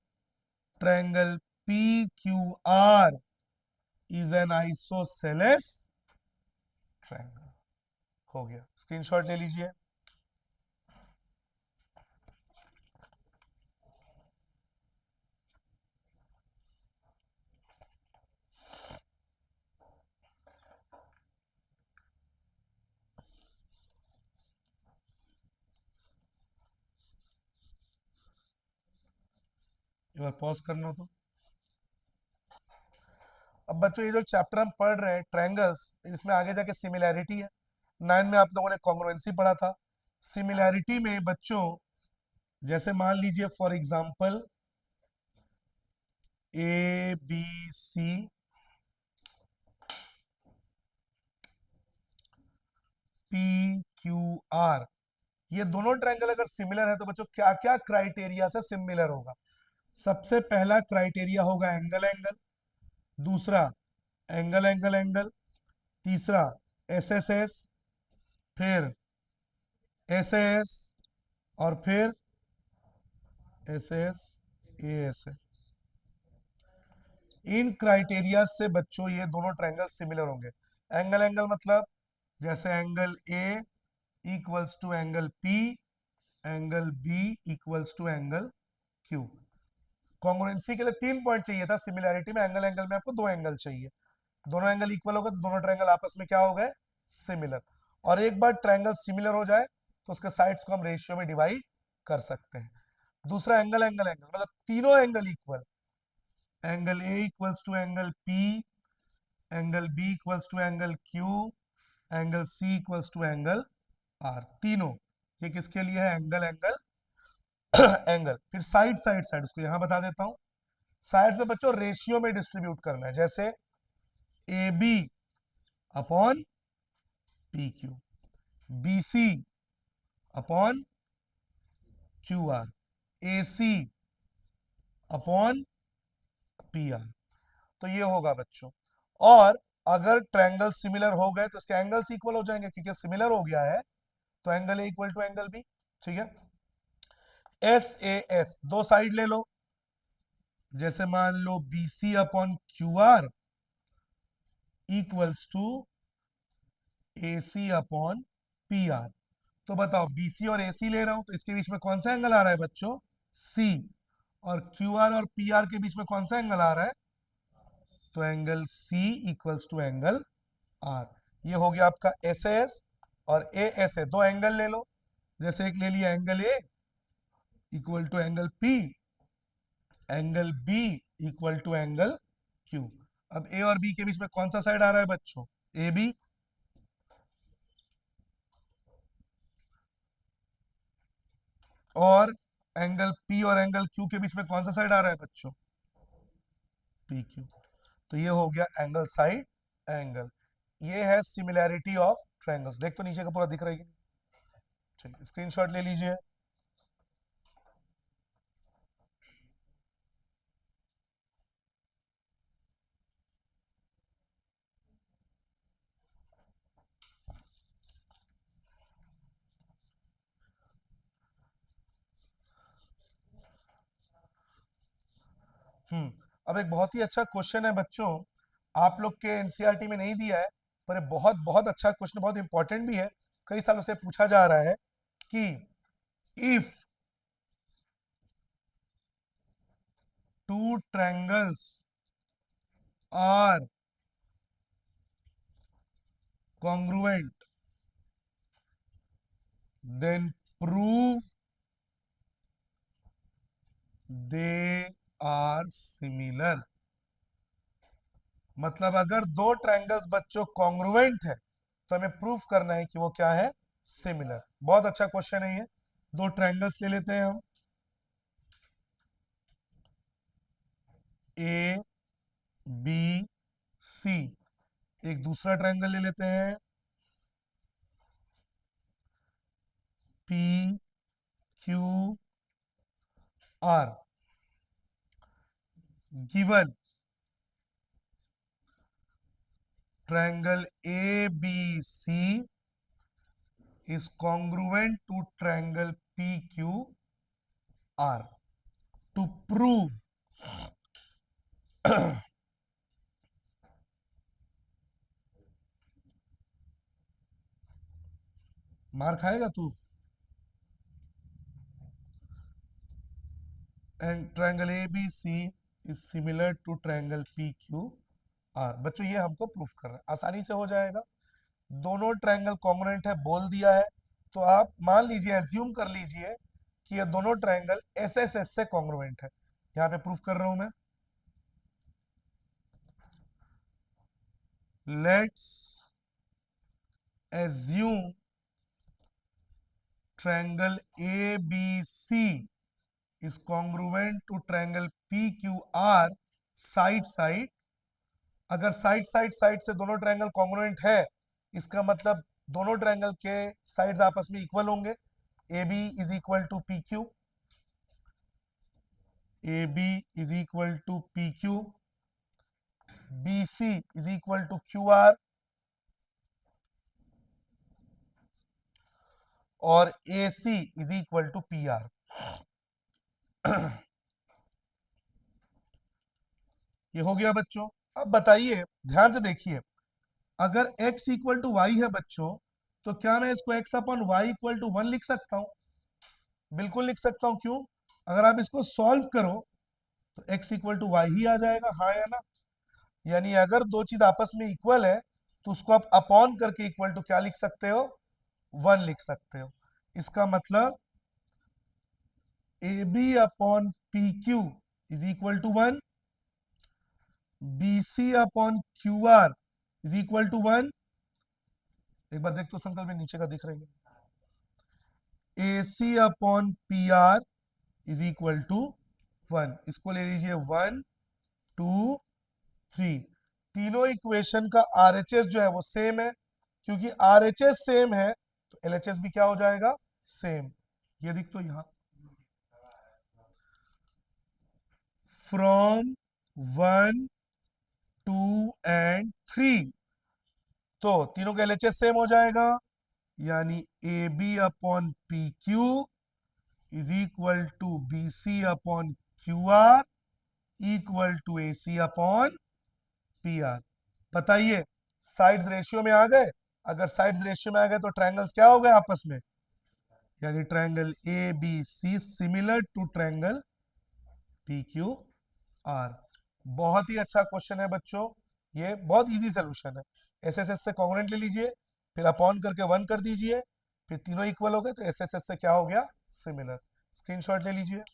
[SPEAKER 1] triangle PQR is an isosceles triangle. हो गया, स्क्रीनशॉट ले लीजिए। एक बार पॉज करना तो। अब बच्चों ये जो चैप्टर हम पढ़ रहे हैं ट्रायंगल्स, इसमें आगे जाके सिमिलैरिटी है। 9 में आप लोगों ने कॉन्ग्रुएंसी पढ़ा था। सिमिलैरिटी में बच्चों, जैसे मान लीजिए फॉर एग्जांपल ABC, PQR, ये दोनों ट्रायंगल अगर सिमिलर है तो बच्चों क्या क्या क्राइटेरिया से सिमिलर होगा? सबसे पहला क्राइटेरिया होगा एंगल एंगल, दूसरा एंगल एंगल एंगल, तीसरा SSS, फिर SAS, और फिर SS AS। इन क्राइटेरिया से बच्चों ये दोनों ट्रायंगल सिमिलर होंगे। एंगल एंगल मतलब जैसे angle A equals to angle P, angle B equals to angle Q। Congruency के लिए 3 पॉइंट चाहिए था, सिमिलैरिटी में एंगल एंगल में आपको 2 एंगल चाहिए। दोनों एंगल इक्वल होगा तो दोनों ट्रायंगल आपस में क्या हो गए? सिमिलर। और एक बार ट्रायंगल सिमिलर हो जाए तो उसके साइड्स को हम रेशियो में डिवाइड कर सकते हैं। दूसरा एंगल एंगल एंगल मतलब तीनों angle equal, angle A equals to angle P, angle B equals to angle Q, angle C equals to angle R। तीनों ये किसके लिए है? Angle angle angle. फिर साइड साइड साइड उसको यहां बता देता हूं। साइड में बच्चों रेशियो में डिस्ट्रीब्यूट करना है, जैसे AB upon PQ, BC upon QR, AC upon PR। तो ये होगा बच्चों। और अगर ट्रायंगल सिमिलर हो गए तो इसके एंगल्स इक्वल हो जाएंगे, क्योंकि सिमिलर हो गया है तो angle A equal to angle B। ठीक है। SAS दो साइड ले लो, जैसे मान लो BC upon QR equals to AC upon PR। तो बताओ BC और AC ले रहा हूं तो इसके बीच में कौन सा एंगल आ रहा है बच्चों? C। और QR और PR के बीच में कौन सा एंगल आ रहा है? तो angle C equals to angle R। ये हो गया आपका SAS और ASA, दो एंगल ले लो, जैसे एक ले लिया angle A equal to angle P, angle B equal to angle Q। अब A और B के बीच में कौन सा साइड आ रहा है बच्चों? AB। और एंगल P और एंगल Q के बीच में कौन सा साइड आ रहा है बच्चों? PQ। तो ये हो गया एंगल साइड एंगल। ये है सिमिलैरिटी ऑफ ट्रायंगल्स। देख तो नीचे का पूरा दिख रहा है। चलिए स्क्रीनशॉट ले लीजिए। अब एक बहुत ही अच्छा क्वेश्चन है बच्चों, आप लोग के एनसीईआरटी में नहीं दिया है, पर ये बहुत बहुत अच्छा क्वेश्चन, बहुत इंपॉर्टेंट भी है। कई सालों से पूछा जा रहा है कि if two triangles are congruent, then prove they are similar। मतलब अगर दो ट्रायंगल्स बच्चों कॉन्ग्रुएंट है तो हमें प्रूफ करना है कि वो क्या है, सिमिलर। बहुत अच्छा क्वेश्चन है ये। दो ट्रायंगल्स ले लेते हैं हम, ए बी सी। एक दूसरा ट्रायंगल ले लेते हैं, P Q are. Given triangle ABC is congruent to triangle PQR। To prove मार खाएगा तू। And triangle ABC is similar to triangle PQR। बच्चों ये हमको प्रूफ करना है, आसानी से हो जाएगा। दोनों ट्रायंगल कॉन्ग्रुएंट है बोल दिया है, तो आप मान लीजिए, एज्यूम कर लीजिए कि ये दोनों ट्रायंगल SSS से कॉन्ग्रुएंट है। यहां पे प्रूफ कर रहा हूं मैं। Let's assume triangle ABC is congruent to triangle PQR side side. अगर साइड साइड साइड से दोनों ट्रायंगल कॉन्ग्रुएंट है, इसका मतलब दोनों ट्रायंगल के साइड्स आपस में इक्वल होंगे। AB is equal to PQ, AB is equal to PQ, BC is equal to QR और AC is equal to PR। ये हो गया बच्चों। अब बताइए, ध्यान से देखिए, अगर x इक्वल टू वाई है बच्चों, तो क्या मैं इसको x upon Y equal to 1 लिख सकता हूं? बिल्कुल लिख सकता हूं। क्यों? अगर आप इसको सॉल्व करो तो x इक्वल टू वाई ही आ जाएगा, हाँ या ना? यानी अगर दो चीज आपस में इक्वल है तो उसको आप अपॉन करके इक्वल टू क्या लिख सकते हो, 1 लिख सकते हो। इसका मतलब A B upon P Q is equal to 1, B C upon Q R is equal to 1। एक बार देख तो संकल्प में नीचे का दिख रही है, A C upon P R is equal to 1। इसको ले लीजिए 1 2 3। तीनों इक्वेशन का आरएचएस जो है वो सेम है, क्योंकि आरएचएस सेम है तो एलएचएस भी क्या हो जाएगा, सेम। ये दिख तो यहां, फ्रॉम 1 2 एंड 3, तो तीनों का एलएचएस सेम हो जाएगा। यानी A B upon P Q is equal to B C upon Q R equal to A C upon P R. बताइए, साइड्स रेशियो में आ गए? अगर साइड्स रेशियो में आ गए तो ट्रायंगल्स क्या हो गए आपस में, यानी triangle A B C similar to triangle P Q R. बहुत ही अच्छा क्वेश्चन है बच्चों, ये बहुत इजी सोल्यूशन है। एसएसएस से कॉन्ग्रुएंट ले लीजिए, फिर अपॉन करके 1 कर दीजिए, फिर तीनों इक्वल हो गए तो एसएसएस से क्या हो गया, सिमिलर। स्क्रीनशॉट ले लीजिए।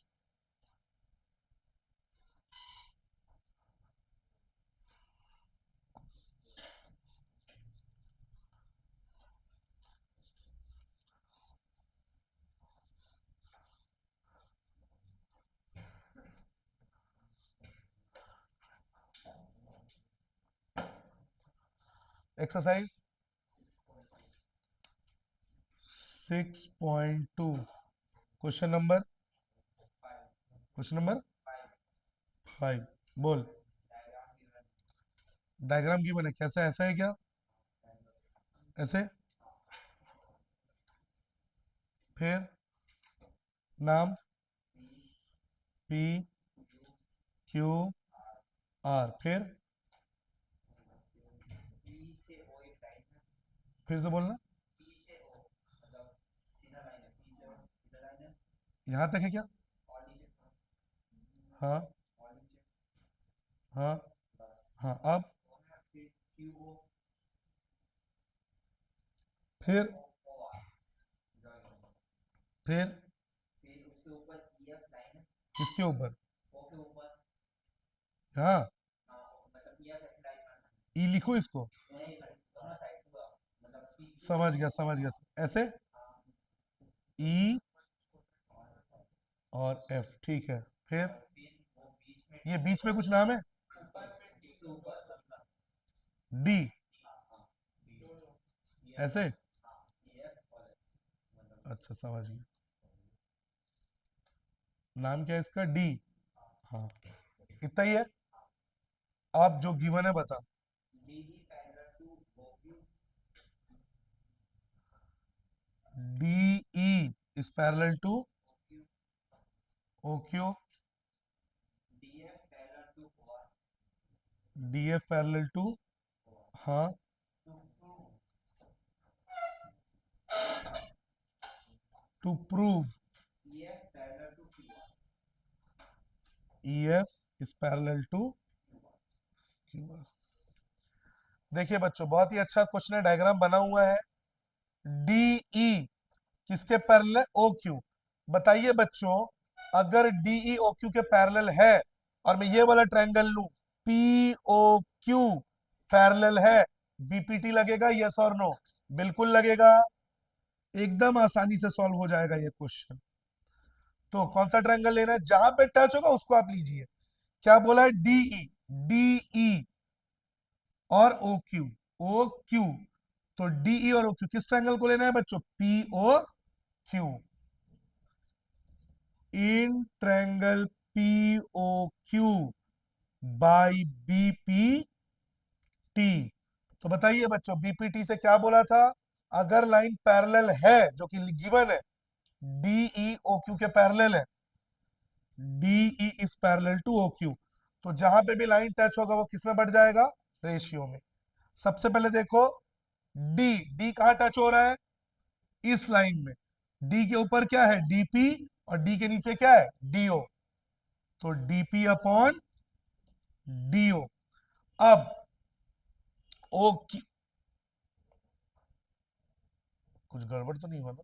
[SPEAKER 1] Exercise 6.2, question number 5। बोल। डायग्राम की बने कैसे, ऐसा है क्या? ऐसे? फिर नाम पी क्यू आर, फिर से बोलना। यहां तक है क्या? हाँ। हाँ हाँ, अब फिर फिर किसके ऊपर? हाँ, ई लिखो इसको। समझ गया, ऐसे ई और एफ, ठीक है। फिर ये बीच में कुछ नाम है? डी, ऐसे? अच्छा, समझ गया। नाम क्या है इसका? डी। हाँ, इतना ही है। आप जो गिवन है बता। D E is parallel to O Q, D F parallel to, हाँ, to prove E F is parallel to Q R. देखिए बच्चों, बहुत ही अच्छा क्वेश्चन है, डायग्राम बना हुआ है। डी ई किसके पैरेलल है? O Q. बताइए बच्चों, अगर डी ई ओ क्यू के पैरेलल है और मैं ये वाला ट्रायंगल लूं, पी ओ क्यू पैरेलल है, बीपीटी लगेगा? यस और नो? बिल्कुल लगेगा। एकदम आसानी से सॉल्व हो जाएगा ये क्वेश्चन। तो कौन सा ट्रायंगल लेना है? जहां पे टच होगा उसको आप लीजिए। क्या बोला है? डीई, डीई और ओ क्यू, ओ क्यू। तो डीई और ओ क्यू किस ट्रायंगल को लेना है बच्चों? P O Q. In triangle P O Q by BPT. तो बताइए बच्चों, बीपीटी से क्या बोला था? अगर लाइन पैरेलल है, जो कि गिवन है, डीई ओ क्यू के पैरेलल है, DE is parallel to O Q, तो जहां पे भी लाइन टच होगा वो किस में बढ़ जाएगा? रेशियो में। सबसे पहले देखो, डी, डी कहां टच हो रहा है? इस लाइन में। डी के ऊपर क्या है? डीपी, और डी के नीचे क्या है? डीओ। तो डीपी अपॉन डीओ। अब ओ क्यू, कुछ गड़बड़ तो नहीं हुआ ना?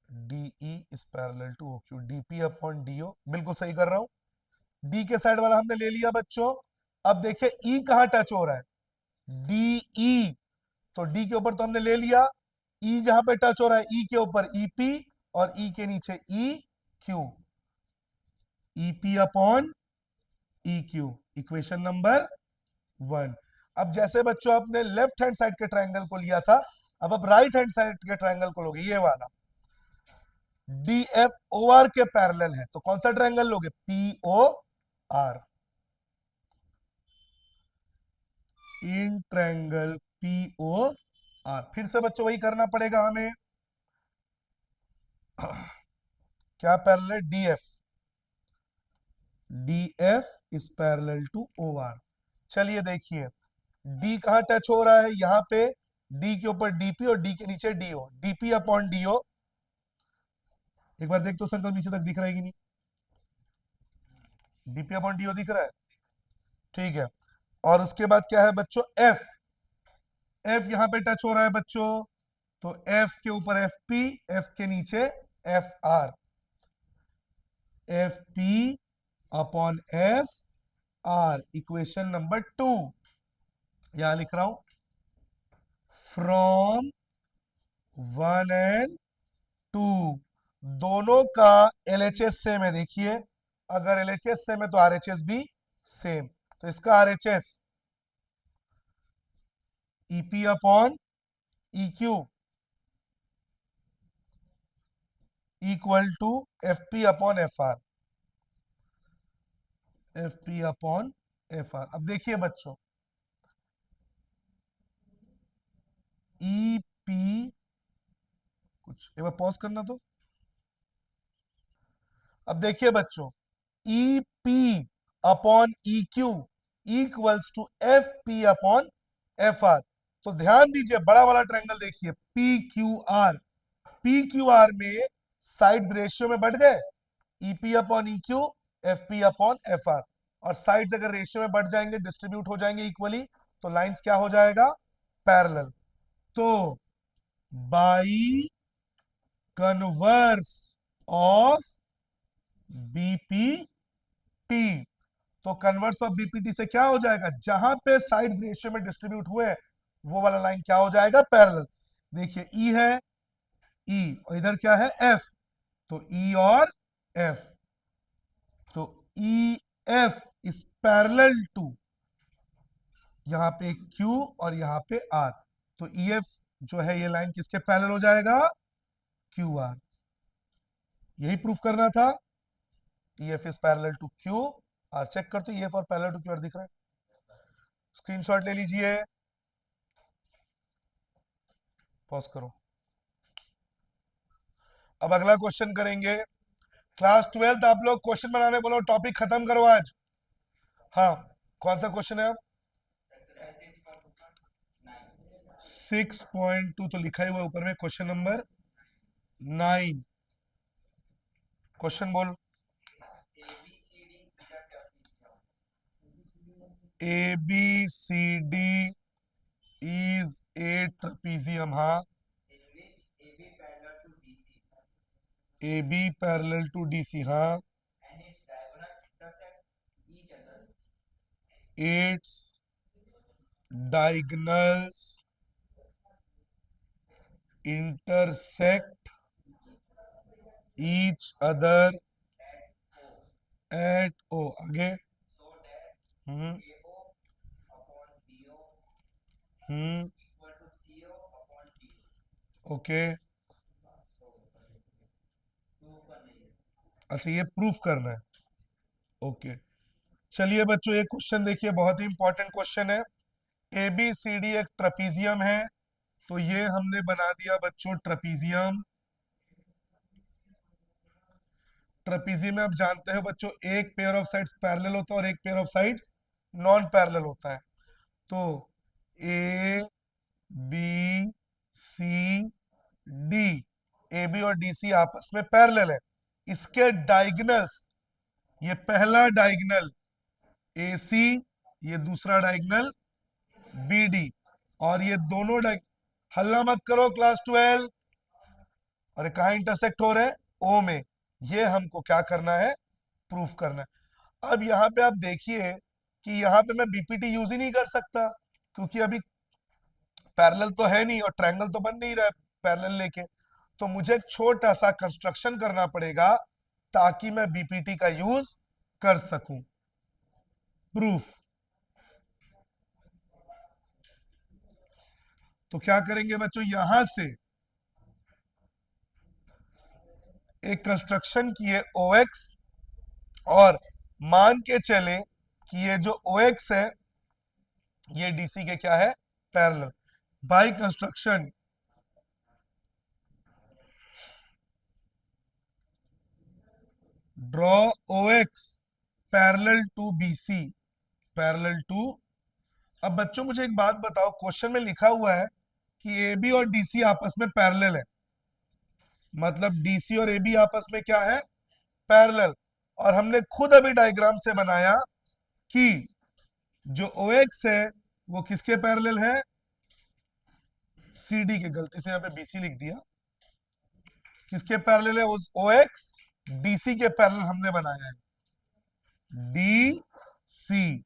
[SPEAKER 1] DE is parallel to O Q, DP upon DO, बिल्कुल सही कर रहा हूं। डी के साइड वाला हमने ले लिया बच्चों। अब देखिए ई कहां टच हो रहा है? डीई। तो डी के ऊपर तो हमने ले लिया, ई जहां पे टच हो रहा है, ई के ऊपर ईपी, और ई के नीचे E Q, EP upon E Q. Equation number 1। अब जैसे बच्चों आपने लेफ्ट हैंड साइड के ट्रायंगल को लिया था, अब आप राइट हैंड साइड के ट्रायंगल को लोगे, ये वाला। डी एफ ओ आर के पैरेलल है, तो कौन सा ट्रायंगल लोगे? P O R. In triangle P O R, फिर से बच्चों वही करना पड़ेगा हमें। क्या पैरेलल है? D F, D F is parallel to O R. चलिए देखिए, डी कहां टच हो रहा है? यहां पे। डी के ऊपर डीपी और डी के नीचे डीओ, डीपी अपॉन डीओ। एक बार देख तो संकल्प नीचे तक दिख रहा है कि नहीं? डीपी अपॉन डीओ दिख रहा है? ठीक है। और उसके बाद क्या है बच्चों? एफ, एफ यहां पे टच हो रहा है बच्चों, तो एफ के ऊपर एफ पी, एफ के नीचे F R, F P upon F are. Equation number 2 यहां लिख रहा हूं। फ्रॉम 1 एंड 2, दोनों का एलएचएस सेम है। देखिए, अगर एलएचएस सेम है तो आरएचएस भी सेम। तो इसका RHS EP upon EQ equal to F P upon F R, F P upon F R. अब देखिए बच्चों, ई पी, कुछ एक बार पॉज करना तो। अब देखिए बच्चों, E P upon E Q equals to F P upon F R. तो ध्यान दीजिए, बड़ा वाला ट्रायंगल देखिए, P Q R, P Q R में साइड्स रेशियो में बढ़ गए, EP upon E Q, F P upon F R. और साइड्स अगर रेशियो में बढ़ जाएंगे, डिस्ट्रीब्यूट हो जाएंगे इक्वली, तो लाइंस क्या हो जाएगा? पैरेलल। तो बाई कन्वर्स ऑफ बीपीटी, तो कन्वर्स ऑफ बीपीटी से क्या हो जाएगा? जहां पे साइड्स रेशियो में डिस्ट्रीब्यूट हुए वो वाला लाइन क्या हो जाएगा? पैरेलल। देखिए ई है, ई और इधर क्या है? एफ। तो ई और एफ, तो E F is parallel to, यहां पे क्यू और यहां पे आर, तो ई एफ जो है ये लाइन किसके पैरेलल हो जाएगा? Q R. यही प्रूफ करना था। E F is parallel to Q R. Check कर, तो ई एफ और पैरेलल टू क्यू आर दिख रहा है। स्क्रीनशॉट ले लीजिए, पॉज करो। अब अगला क्वेश्चन करेंगे। क्लास 12 आप लोग क्वेश्चन बनाने बोलो, टॉपिक खत्म करो आज। हाँ, कौन सा क्वेश्चन है? अब 6.2 तो लिखा ही हुआ ऊपर में, क्वेश्चन नंबर 9। क्वेश्चन बोल। A B C D is a trapezium. हाँ, A B parallel to D C. हाँ, its diagonals intersect each other at O। आगे। हम्म हम्म ओके। अच्छा, ये प्रूफ करना है। ओके, चलिए बच्चों, ये क्वेश्चन देखिए, बहुत ही इंपॉर्टेंट क्वेश्चन है। ए बी सी डी एक ट्रेपीजियम है, तो ये हमने बना दिया बच्चों ट्रेपीजियम। ट्रेपीजियम में आप जानते हो बच्चों, एक पेयर ऑफ साइड्स पैरेलल होता है और एक pair of sides non parallel होता है। तो A B C D, A B और डी सी आपस में पैरेलल है। इसके डायगोनल्स, ये पहला डायगोनल ए सी, ये दूसरा डायगोनल बी डी, और ये दोनों हल्ला मत करो क्लास 12। और ये कहा इंटरसेक्ट हो रहे हैं? ओ में। ये हमको क्या करना है? प्रूफ करना है। अब यहाँ पे आप देखिए कि यहाँ पे मैं बीपीटी यूज ही नहीं कर सकता, क्योंकि अभी पैरेलल तो है नहीं और ट्रायंगल तो बन नहीं रहा है पैरेलल लेके। तो मुझे एक छोटा सा कंस्ट्रक्शन करना पड़ेगा ताकि मैं बीपीटी का यूज कर सकूं। प्रूफ। तो क्या करेंगे बच्चों, यहां से एक कंस्ट्रक्शन किए ओ एक्स, और मान के चले कि ये जो ओ एक्स है ये डीसी के क्या है? Parallel. By construction draw O X parallel to BC, parallel to. अब बच्चों मुझे एक बात बताओ, क्वेश्चन में लिखा हुआ है कि ए बी और डीसी आपस में पैरेलल है, मतलब डीसी और ए बी आपस में क्या है? पैरेलल। और हमने खुद अभी डायग्राम से बनाया कि जो ओ एक्स है वो किसके पैरेलल है? सी डी के। गलती से यहाँ पे बीसी लिख दिया। किसके पैरेलल है? ओ एक्स डीसी के पैरेलल हमने बनाया है, डी सी,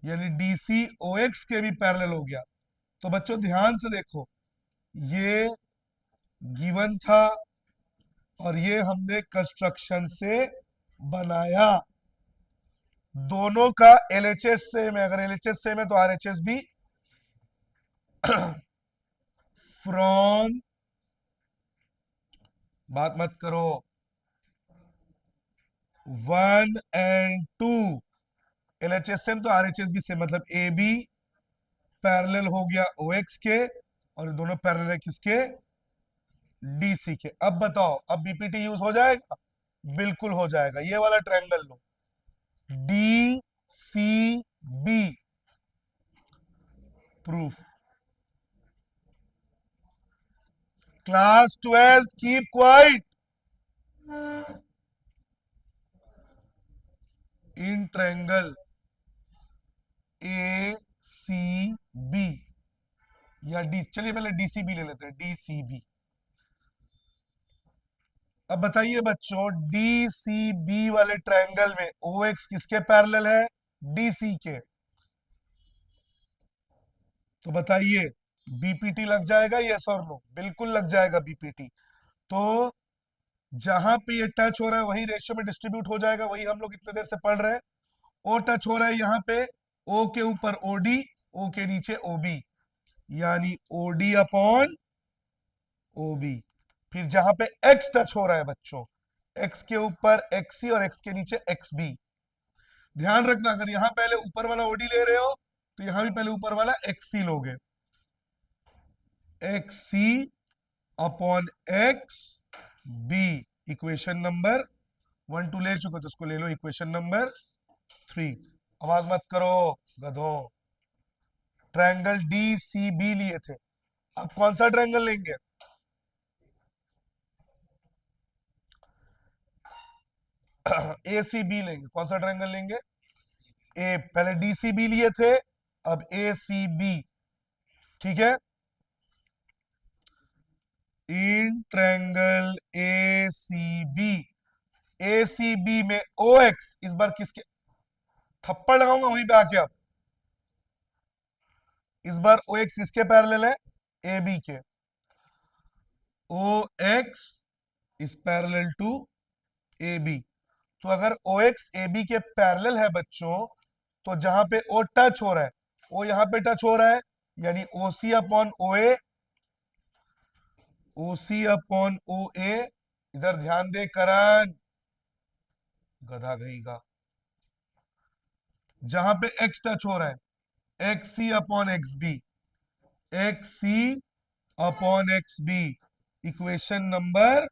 [SPEAKER 1] यानी डीसी ओ एक्स के भी पैरेलल हो गया। तो बच्चों ध्यान से देखो, ये गिवन था और ये हमने कंस्ट्रक्शन से बनाया। दोनों का एलएचएस सेम है, अगर एलएचएस सेम है तो आरएचएस भी। फ्रॉम, बात मत करो, 1 and 2 एलएचएस सेम तो आरएचएस भी सेम, मतलब ए बी पैरेलल हो गया ओ एक्स के, और दोनों पैरेलल है किसके? डीसी के। अब बताओ, अब बीपीटी यूज हो जाएगा? बिल्कुल हो जाएगा। ये वाला ट्रायंगल लो, D C B. Proof. Class 12 keep quiet. In triangle A C B या डी, चलिए पहले डीसीबी ले लेते हैं, डीसीबी। अब बताइए बच्चों, डीसीबी वाले ट्रायंगल में ओ एक्स किसके पैरेलल है? डीसी के। तो बताइए, बीपीटी लग जाएगा यस और नो? बिल्कुल लग जाएगा बीपीटी। तो जहां पे ये टच हो रहा है वही रेशियो में डिस्ट्रीब्यूट हो जाएगा, वही हम लोग इतने देर से पढ़ रहे हैं। ओ टच हो रहा है यहाँ पे, ओ के ऊपर ओडी, ओ के नीचे ओबी, यानी ओडी अपॉन ओबी। फिर जहां पे एक्स टच हो रहा है बच्चों, एक्स के ऊपर एक्सी और एक्स के नीचे एक्स बी। ध्यान रखना, अगर यहां पहले ऊपर वाला ओडी ले रहे हो तो यहां भी पहले ऊपर वाला एक्सी लोगे, X C upon X B. Equation number 1 2 ले चुके तो उसको ले लो इक्वेशन नंबर 3। आवाज मत करो गधो। ट्रायंगल डी सी बी लिए थे, अब कौन सा ट्रायंगल लेंगे? ए सी बी लेंगे। कौन सा ट्रायंगल लेंगे? ए, पहले डी सी बी लिए थे, अब ए सी बी। ठीक है, in triangle A C B, A C B में ओ एक्स, इस बार किसके थप्पड़ लगाऊंगा वहीं पे आके। अब इस बार ओ एक्स किसके पैरेलल है? ए बी के। O X is parallel to A B. तो अगर ओ एक्स ए बी के पैरेलल है बच्चों, तो जहां पे ओ टच हो रहा है, ओ यहां पे टच हो रहा है, यानी ओ सी अपॉन ओ ए, ओ सी अपॉन ओ ए। इधर ध्यान दे करण, गधा कहीं का। जहां पे एक्स टच हो रहा है, X C upon X B, X C upon X B. Equation number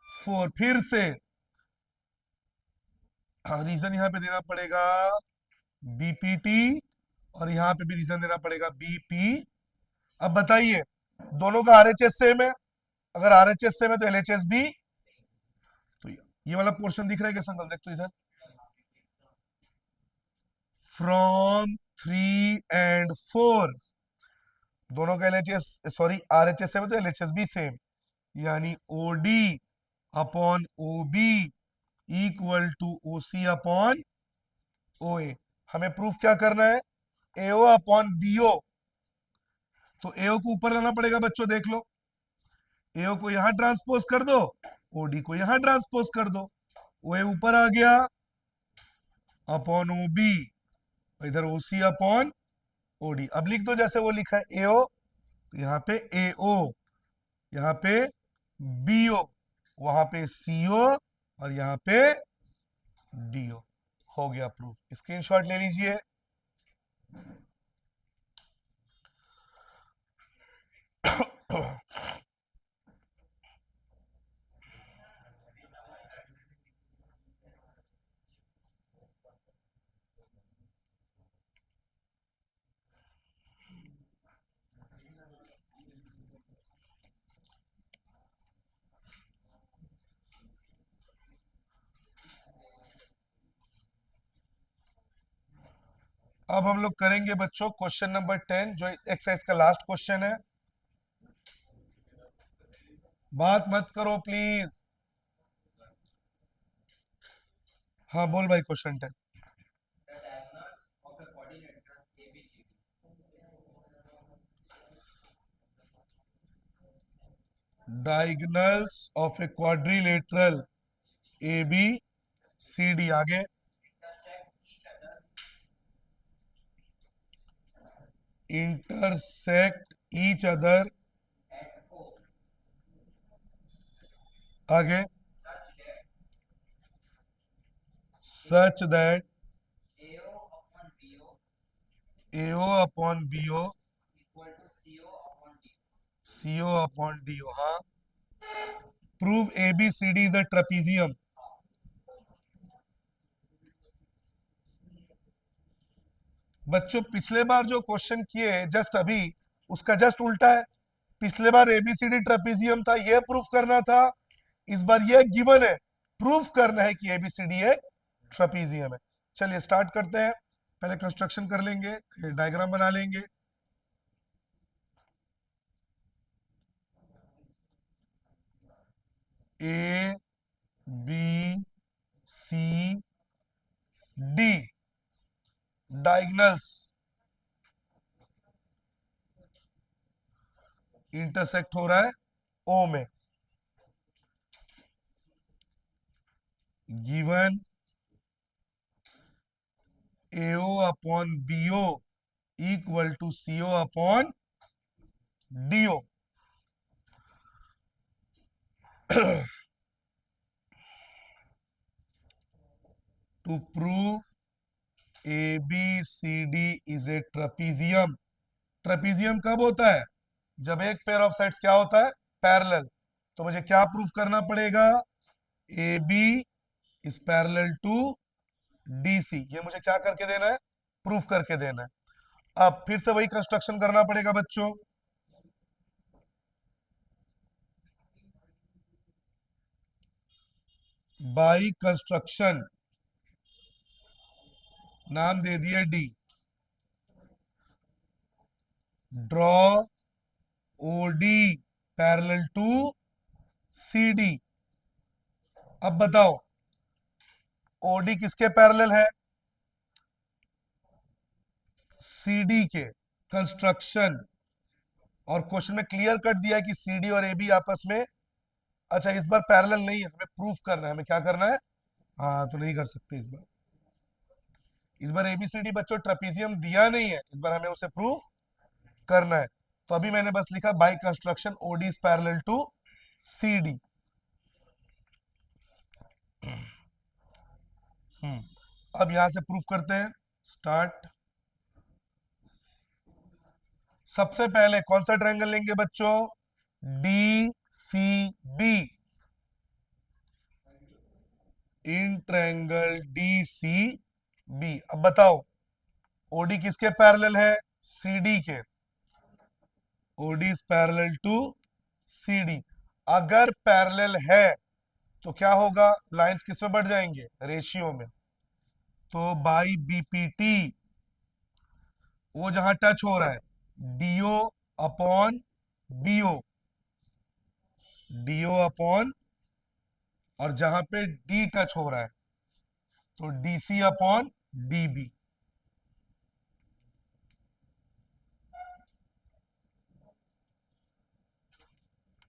[SPEAKER 1] 4। फिर से रीजन यहां पे देना पड़ेगा बीपीटी, और यहां पे भी रीजन देना पड़ेगा बीपी। अब बताइए, दोनों का आरएचएस सेम है, अगर आरएचएस सेम है तो एलएचएस भी। तो ये वाला पोर्शन दिख रहा है क्या संकल्प? देख तो इधर, फ्रॉम 3 and 4, दोनों का एलएचएस सॉरी आरएचएस सेम है तो एलएचएस भी सेम, यानी OD upon OB equal to OC upon OA. हमें प्रूफ क्या करना है? AO upon BO. तो एओ को ऊपर लाना पड़ेगा बच्चों, देख लो, एओ को यहां ट्रांसपोज कर दो, ओडी को यहां ट्रांसपोज कर दो, ओए ऊपर आ गया अपॉन ओबी, इधर ओसी अपॉन ओडी। अब लिख दो जैसे वो लिखा है एओ, तो यहाँ पे एओ, यहाँ पे बीओ, वहां पे सीओ, और यहाँ पे डीओ। हो गया प्रूफ। स्क्रीनशॉट ले लीजिए। अब हम लोग करेंगे बच्चों क्वेश्चन नंबर 10, जो एक्सरसाइज का लास्ट क्वेश्चन है। बात मत करो प्लीज। हाँ बोल भाई, question 10। Diagonals of a quadrilateral A B C D, आगे इंटरसेक्ट ईच अदर, आगे such that AO upon BO CO upon DO. हाँ, prove A B C D is a trapezium. बच्चों पिछले बार जो क्वेश्चन किए जस्ट अभी, उसका जस्ट उल्टा है। पिछले बार एबीसीडी ट्रेपीजियम था, यह प्रूफ करना था। इस बार यह गिवन है, प्रूफ करना है कि एबीसीडी एक ट्रेपीजियम है। चलिए स्टार्ट करते हैं। पहले कंस्ट्रक्शन कर लेंगे, डायग्राम बना लेंगे। A B C D diagonals intersect हो रहा है ओ में। Given AO upon BO equal to CO upon DO। To prove ABCD is a trapezium. Trapezium कब होता है? जब एक पेयर ऑफ साइड्स क्या होता है? पैरेलल। तो मुझे क्या प्रूफ करना पड़ेगा? AB is parallel to DC। ये मुझे क्या करके देना है? प्रूफ करके देना है। अब फिर से वही कंस्ट्रक्शन करना पड़ेगा बच्चों। बाई कंस्ट्रक्शन, नाम दे दिए D। Draw OD parallel to CD। अब बताओ OD किसके पैरेलल है? CD के। कंस्ट्रक्शन, और क्वेश्चन में क्लियर कर दिया है कि CD और AB आपस में, अच्छा इस बार पैरेलल नहीं है, हमें प्रूफ करना है। हमें क्या करना है? हाँ तो नहीं कर सकते इस बार। इस बार ABCD बच्चों ट्रेपीजियम दिया नहीं है, इस बार हमें उसे प्रूफ करना है। तो अभी मैंने बस लिखा by construction OD is parallel to CD। अब यहां से प्रूफ करते हैं। स्टार्ट। सबसे पहले कौन सा ट्रायंगल लेंगे बच्चों? DCB। In triangle DCB। अब बताओ OD किसके पैरेलल है? CD के। OD is parallel to CD। अगर पैरेलल है तो क्या होगा? लाइंस किस में बढ़ जाएंगे? रेशियो में। तो बाई BPT, वो जहां टच हो रहा है DO upon BO, DO upon, और जहां पे D टच हो रहा है तो DC upon DB।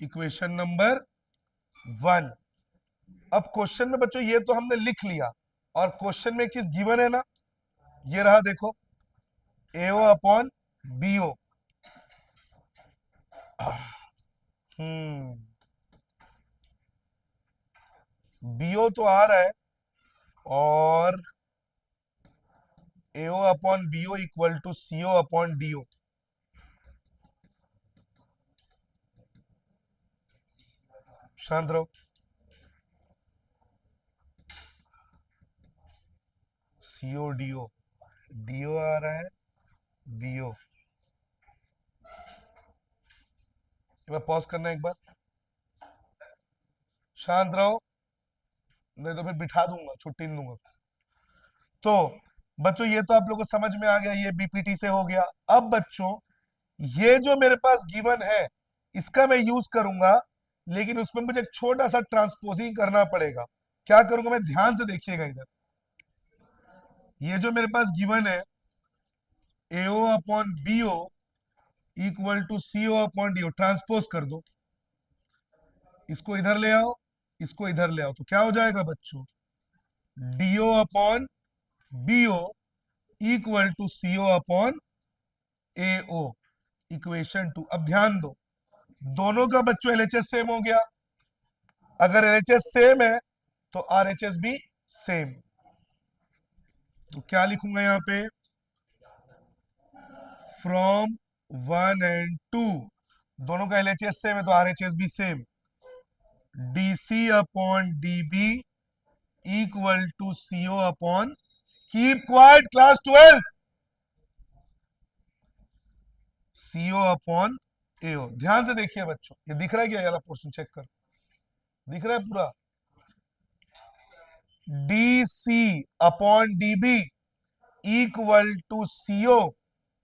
[SPEAKER 1] Equation number 1। अब क्वेश्चन में बच्चों ये तो हमने लिख लिया, और क्वेश्चन में एक चीज गिवन है ना, ये रहा देखो, AO अपॉन BO। हम्म BO तो आ रहा है, और AO upon BO equal to CO upon DO। शांत रहो। CODO, DO आ रहा है, BO। एक बार पॉज करना, एक बार शांत रहो, नहीं तो फिर बिठा दूंगा, छुट्टी नहीं दूंगा। तो बच्चों ये तो आप लोगों को समझ में आ गया, ये BPT से हो गया। अब बच्चों ये जो मेरे पास गिवन है इसका मैं यूज करूंगा, लेकिन उसमें मुझे एक छोटा सा ट्रांसपोजिंग करना पड़ेगा। क्या करूंगा मैं? ध्यान से देखिएगा इधर। ये जो मेरे पास गिवन है AO upon BO equal to CO upon DO, transpose कर दो। इसको इधर ले आओ, इसको इधर ले आओ, तो क्या हो जाएगा बच्चों? DO upon BO equal to CO upon AO। Equation 2। अब ध्यान दो, दोनों का बच्चों LHS सेम हो गया। अगर LHS सेम है तो RHS भी सेम। तो क्या लिखूंगा यहां पे? फ्रॉम 1 एंड 2, दोनों का LHS सेम है तो RHS भी same. DC upon DB equal to CO upon, keep quiet class 12, CO upon AO। ध्यान से देखिए बच्चों, ये दिख रहा है क्या? ये वाला पोर्शन चेक कर, दिख रहा है पूरा? D C upon D B equal to CO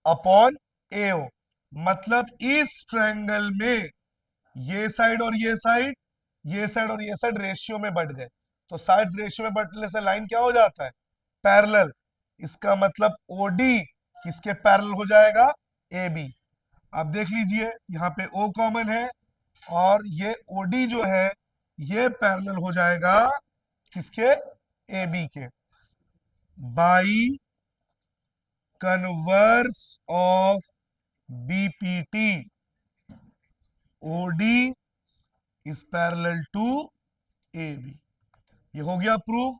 [SPEAKER 1] upon AO. मतलब इस ट्रायंगल में ये साइड और ये साइड, ये साइड और ये साइड रेशियो में बढ़ गए, तो साइड्स रेशियो में बढ़ने से लाइन क्या हो जाता है, पैरेलल। इसका मतलब ओडी किसके पैरेलल हो जाएगा, ए बी। आप देख लीजिए यहाँ पे ओ कॉमन है और ये ओडी जो है ये पैरेलल हो जाएगा किसके, ए बी के। By converse of BPT OD is parallel to A B. ये हो गया प्रूफ।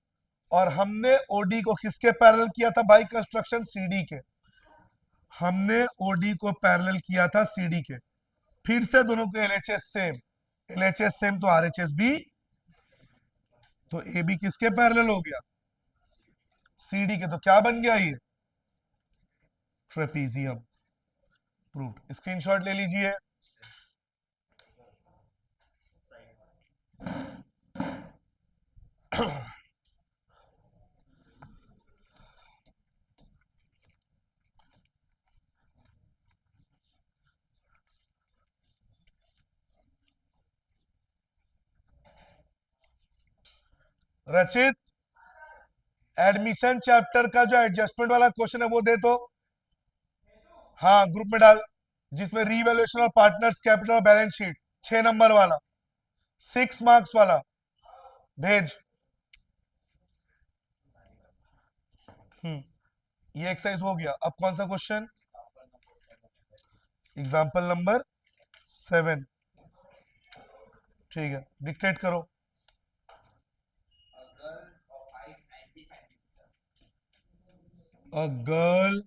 [SPEAKER 1] और हमने ओडी को किसके पैरेलल किया था भाई, कंस्ट्रक्शन सीडी के। हमने ओडी को पैरेलल किया था सीडी के। फिर से दोनों के एलएचएस सेम, एलएचएस सेम तो आरएचएस भी, तो ए बी किसके पैरेलल हो गया, सीडी के। तो क्या बन गया ये, ट्रेपीजियम। प्रूव्ड। स्क्रीनशॉट ले लीजिए। रचित, एडमिशन चैप्टर का जो एडजस्टमेंट वाला क्वेश्चन है वो दे तो, हाँ ग्रुप में डाल, जिसमें रीवैल्यूएशन और पार्टनर्स कैपिटल और बैलेंस शीट 6 नंबर वाला, 6 मार्क्स वाला, भेज। ये एक्सरसाइज हो गया। अब कौन सा क्वेश्चन, एग्जाम्पल नंबर 7। ठीक है, डिक्टेट करो। A girl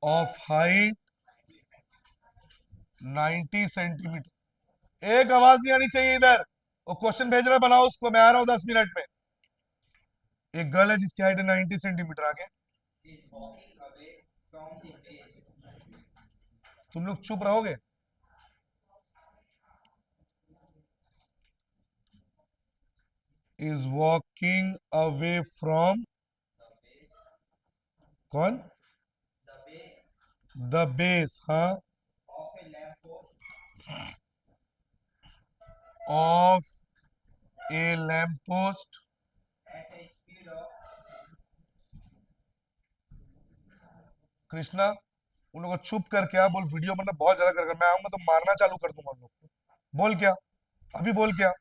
[SPEAKER 1] of height 90 centimetre. एक आवाज नहीं आनी चाहिए इधर, वो क्वेश्चन भेज रहा, बनाओ उसको, मैं आ रहा हूं 10 मिनट में। एक गर्ल है जिसकी हाइट है 90 सेंटीमीटर, आगे। तुम लोग चुप रहोगे, इज वॉकिंग अवे फ्रॉम, कौन, द बेस, हाँ, of A lamp post Krishna, उन लोगों को चुप करके आ, बोल वीडियो बनना बहुत ज्यादा कर, मैं आऊंगा तो मारना चालू कर दूंगा उन लोग को। बोल क्या, अभी बोल क्या,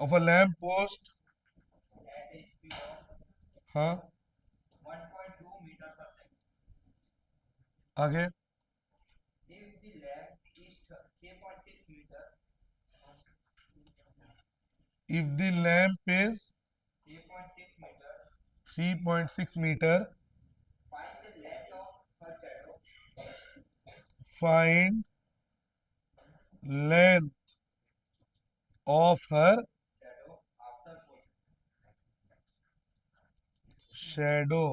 [SPEAKER 1] ऑफ अ लैम्प पोस्ट, हाँ, आगे, if the lamp is 3.6 metre, find length of her shadow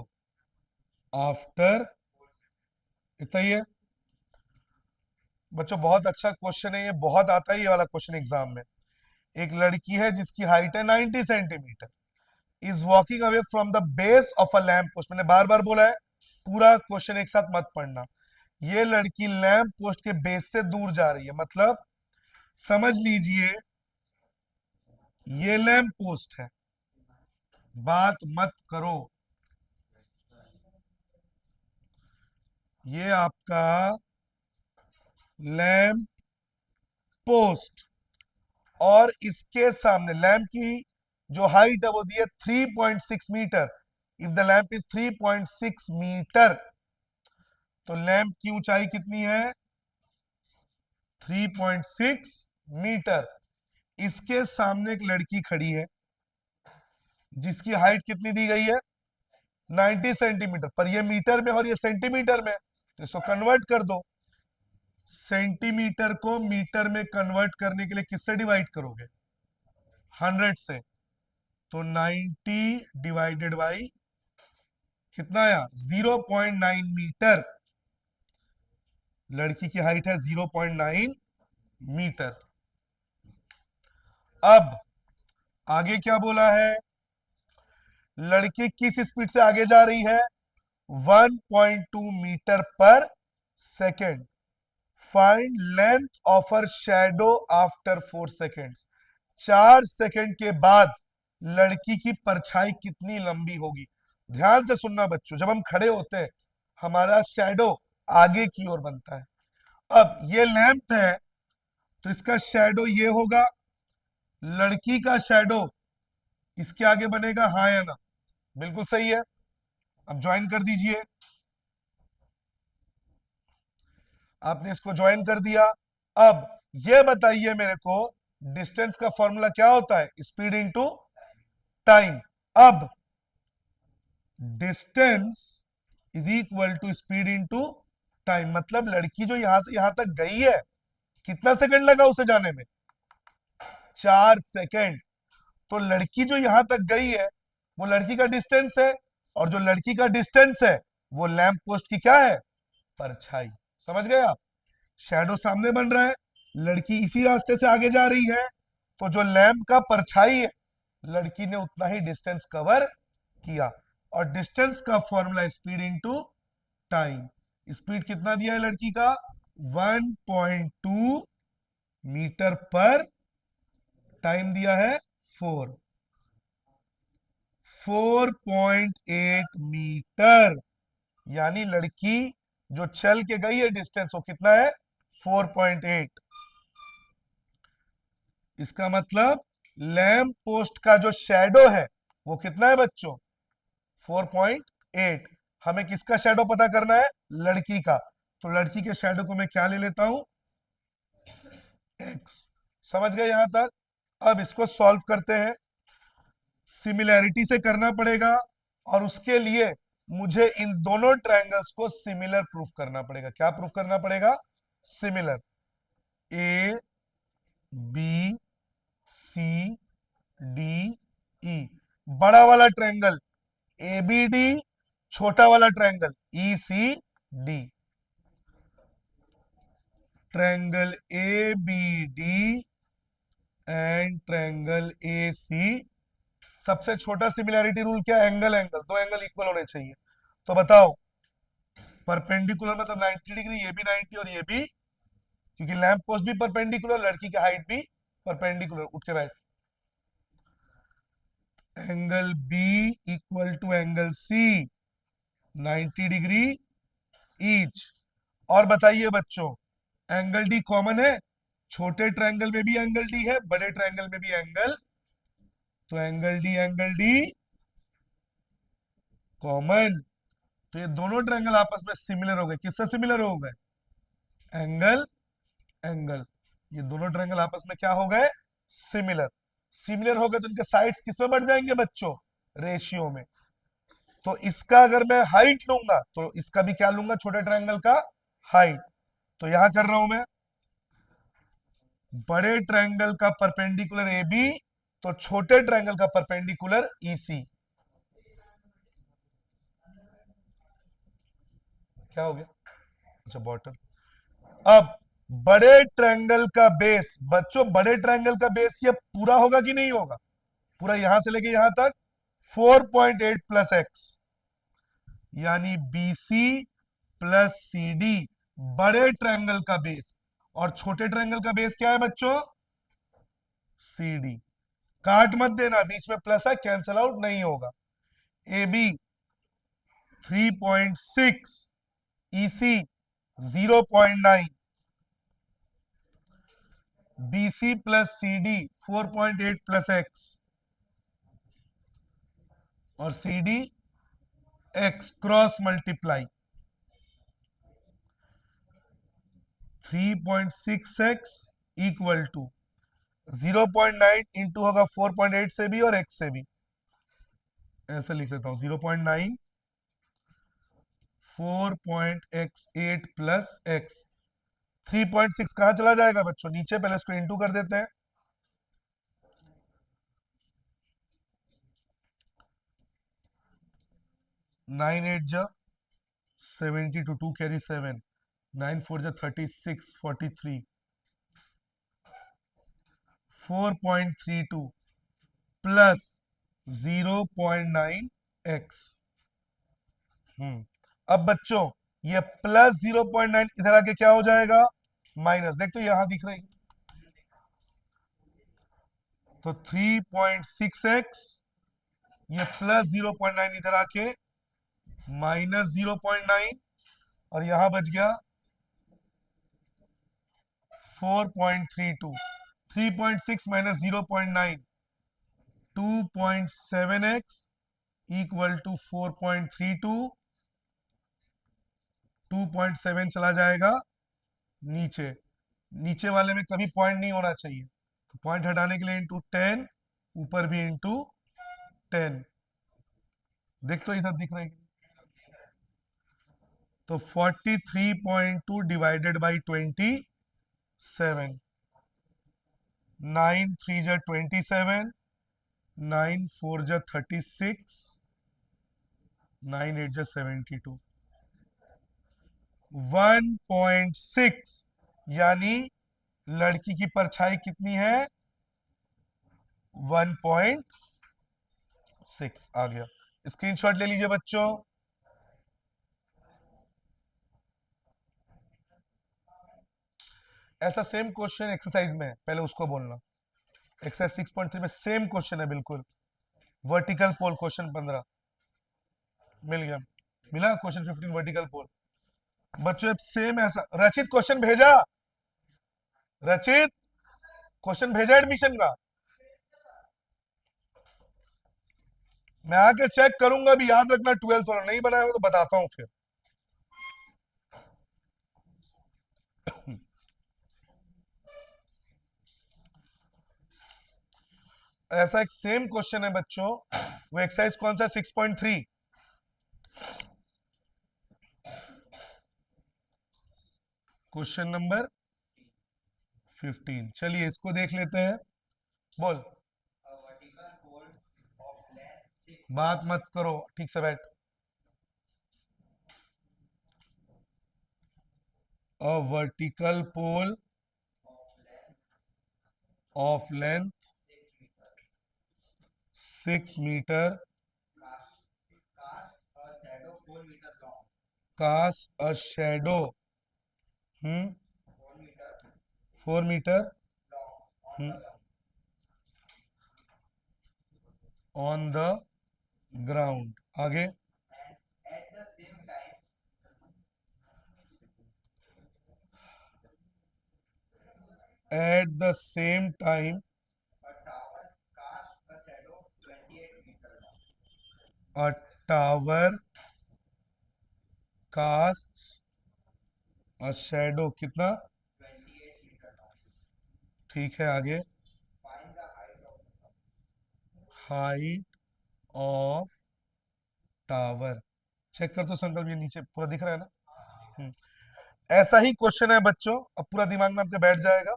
[SPEAKER 1] after, इतना ही है बच्चों। बहुत अच्छा क्वेश्चन है ये, बहुत आता है ये वाला क्वेश्चन एग्जाम में। एक लड़की है जिसकी हाइट है 90 centimetre, is walking away from the base of a lamp post. मैंने बार बार बोला है पूरा क्वेश्चन एक साथ मत पढ़ना। ये लड़की लैम्प पोस्ट के बेस से दूर जा रही है, मतलब समझ लीजिए ये लैम्प पोस्ट है, बात मत करो, ये आपका लैम्प पोस्ट, और इसके सामने लैम्प की जो हाइट है वो दी है 3.6 मीटर। If the lamp is 3.6 metre, तो लैम्प की ऊंचाई कितनी है, 3.6 मीटर। इसके सामने एक लड़की खड़ी है जिसकी हाइट कितनी दी गई है, 90 सेंटीमीटर, पर ये मीटर में और ये सेंटीमीटर में, तो इसको कन्वर्ट कर दो। सेंटीमीटर को मीटर में कन्वर्ट करने के लिए किससे डिवाइड करोगे, 100 से। तो 90 डिवाइडेड बाई कितना आया 0.9 मीटर। लड़की की हाइट है 0.9 मीटर। अब आगे क्या बोला है, लड़की किस स्पीड से आगे जा रही है 1.2 मीटर पर second. Find length of her shadow after 4 seconds. 4 second के बाद लड़की की परछाई कितनी लंबी होगी। ध्यान से सुनना बच्चों, जब हम खड़े होते हैं हमारा शैडो आगे की ओर बनता है। अब ये लैंप है तो इसका शैडो ये होगा, लड़की का शैडो इसके आगे बनेगा, हाँ या ना, बिल्कुल सही है। अब ज्वाइन कर दीजिए, आपने इसको ज्वाइन कर दिया। अब ये बताइए मेरे को डिस्टेंस का फॉर्मूला क्या होता है, स्पीड इनटू टाइम। अब distance is equal to speed into time, मतलब लड़की जो यहां से यहां तक गई है कितना सेकंड लगा उसे जाने में 4 सेकंड। तो लड़की जो यहां तक गई है वो लड़की का डिस्टेंस है, और जो लड़की का डिस्टेंस है वो लैंप पोस्ट की क्या है, परछाई। समझ गए आप, शैडो सामने बन रहा है, लड़की इसी रास्ते से आगे जा रही है, तो जो लैंप का परछाई है लड़की ने उतना ही डिस्टेंस कवर किया। और डिस्टेंस का formula speed into time. Speed कितना दिया है लड़की का 1.2 मीटर पर, टाइम दिया है 4.8 मीटर। यानी लड़की जो चल के गई है डिस्टेंस वो कितना है 4.8। इसका मतलब लैंप पोस्ट का जो शैडो है वो कितना है बच्चों 4.8। हमें किसका शैडो पता करना है, लड़की का। तो लड़की के शैडो को मैं क्या ले लेता हूं, x। समझ गए यहां तक। अब इसको सॉल्व करते हैं, सिमिलैरिटी से करना पड़ेगा, और उसके लिए मुझे इन दोनों ट्रायंगल्स को सिमिलर प्रूफ करना पड़ेगा। क्या प्रूफ करना पड़ेगा, similar. A B C D E, बड़ा वाला ट्रायंगल ए बी डी, छोटा वाला triangle E C D. Triangle A B D and triangle A C, सबसे छोटा सिमिलैरिटी रूल क्या है, एंगल एंगल, दो एंगल इक्वल होने चाहिए। तो बताओ, परपेंडिकुलर मतलब 90 डिग्री, ये भी 90 और ये भी, क्योंकि लैंप पोस्ट भी परपेंडिकुलर, लड़की की हाइट भी परपेंडिकुलर। उठ के बैठ, angle B equal to angle C 90 degree each. और बताइए बच्चों, एंगल डी कॉमन है, छोटे ट्रायंगल में भी एंगल डी है, बड़े ट्रायंगल में भी एंगल, तो एंगल डी कॉमन। तो ये दोनों ट्रायंगल आपस में सिमिलर हो गए। किससे सिमिलर हो गए, एंगल एंगल। ये दोनों ट्रायंगल आपस में क्या हो गए, सिमिलर। सिमिलर हो गए तो इनके साइड्स किसमें बढ़ जाएंगे बच्चों, रेशियो में। तो इसका अगर मैं हाइट लूंगा तो इसका भी क्या लूंगा, छोटे ट्रायंगल का हाइट। तो यहां कर रहा हूं मैं, बड़े ट्रायंगल का परपेंडिकुलर ए बी, तो छोटे ट्रायंगल का परपेंडिकुलर ई सी। क्या हो गया, अच्छा बॉटम। अब बड़े ट्रायंगल का बेस, बच्चों बड़े ट्रायंगल का बेस ये पूरा होगा कि नहीं होगा, पूरा यहां से लेके यहां तक 4.8 प्लस एक्स, यानी BC प्लस CD बड़े ट्रायंगल का बेस। और छोटे ट्रायंगल का बेस क्या है बच्चों, CD। काट मत देना, बीच में प्लस है, कैंसल आउट नहीं होगा। AB 3.6, EC 0.9, BC plus CD 4.8 plus X, और CD X cross multiply 3.6x equal to 0.9 into होगा 4.8 से भी और x से भी, ऐसे लिख सकता हूं 0.9 4.x8 प्लस x। 3.6 कहां चला जाएगा बच्चों, नीचे, पहले इसको इंटू कर देते हैं। 9 8 जा 72, 2 कैरी 7, 9 4 जा 36, 43, 4.32 प्लस 0.9x। अब बच्चों ये प्लस 0.9 इधर आके क्या हो जाएगा, माइनस। देख तो यहां दिख रही, तो 3.6x, ये प्लस 0.9 इधर आके माइनस 0.9, और यहां बच गया 4.32। 3.6 माइनस 0.9, 2.7x इक्वल टू 4.32। 2.7 चला जाएगा नीचे, नीचे वाले में कभी पॉइंट नहीं होना चाहिए, तो पॉइंट हटाने के लिए इंटू 10, ऊपर भी इंटू 10। देख तो इधर दिख रहा है, तो 43.2 डिवाइडेड बाई 27, 9 3 जा 27, 9 4 जा 36, 9 8 जा 72, 1.6, यानी लड़की की परछाई कितनी है, 1.6 आ गया। स्क्रीनशॉट ले लीजिए बच्चों। ऐसा सेम क्वेश्चन एक्सरसाइज में है, पहले उसको बोलना। एक्सरसाइज 6.3 में सेम क्वेश्चन है बिल्कुल, वर्टिकल पोल क्वेश्चन 15 मिल गया, मिला क्वेश्चन 15 वर्टिकल पोल। बच्चों सेम ऐसा, रचित क्वेश्चन भेजा, रचित क्वेश्चन भेजा एडमिशन का, मैं आके चेक करूंगा भी, याद रखना 12th वाला नहीं बनाया हो तो बताता हूं फिर। ऐसा एक सेम क्वेश्चन है बच्चों, वो एक्सरसाइज कौन सा, 6.3, क्वेश्चन नंबर 15। चलिए इसको देख लेते हैं, बोल, बात मत करो, ठीक से बैठ। A vertical pole of length 6 metre cast a shadow 4 metre on the ground. आगे, at the same time a tower cast a shadow कितना, ठीक है। आगे, हाइट ऑफ टावर, चेक कर तो संकल्प, ये नीचे पूरा दिख रहा है ना। ऐसा ही क्वेश्चन है बच्चों, अब पूरा दिमाग में आपके बैठ जाएगा।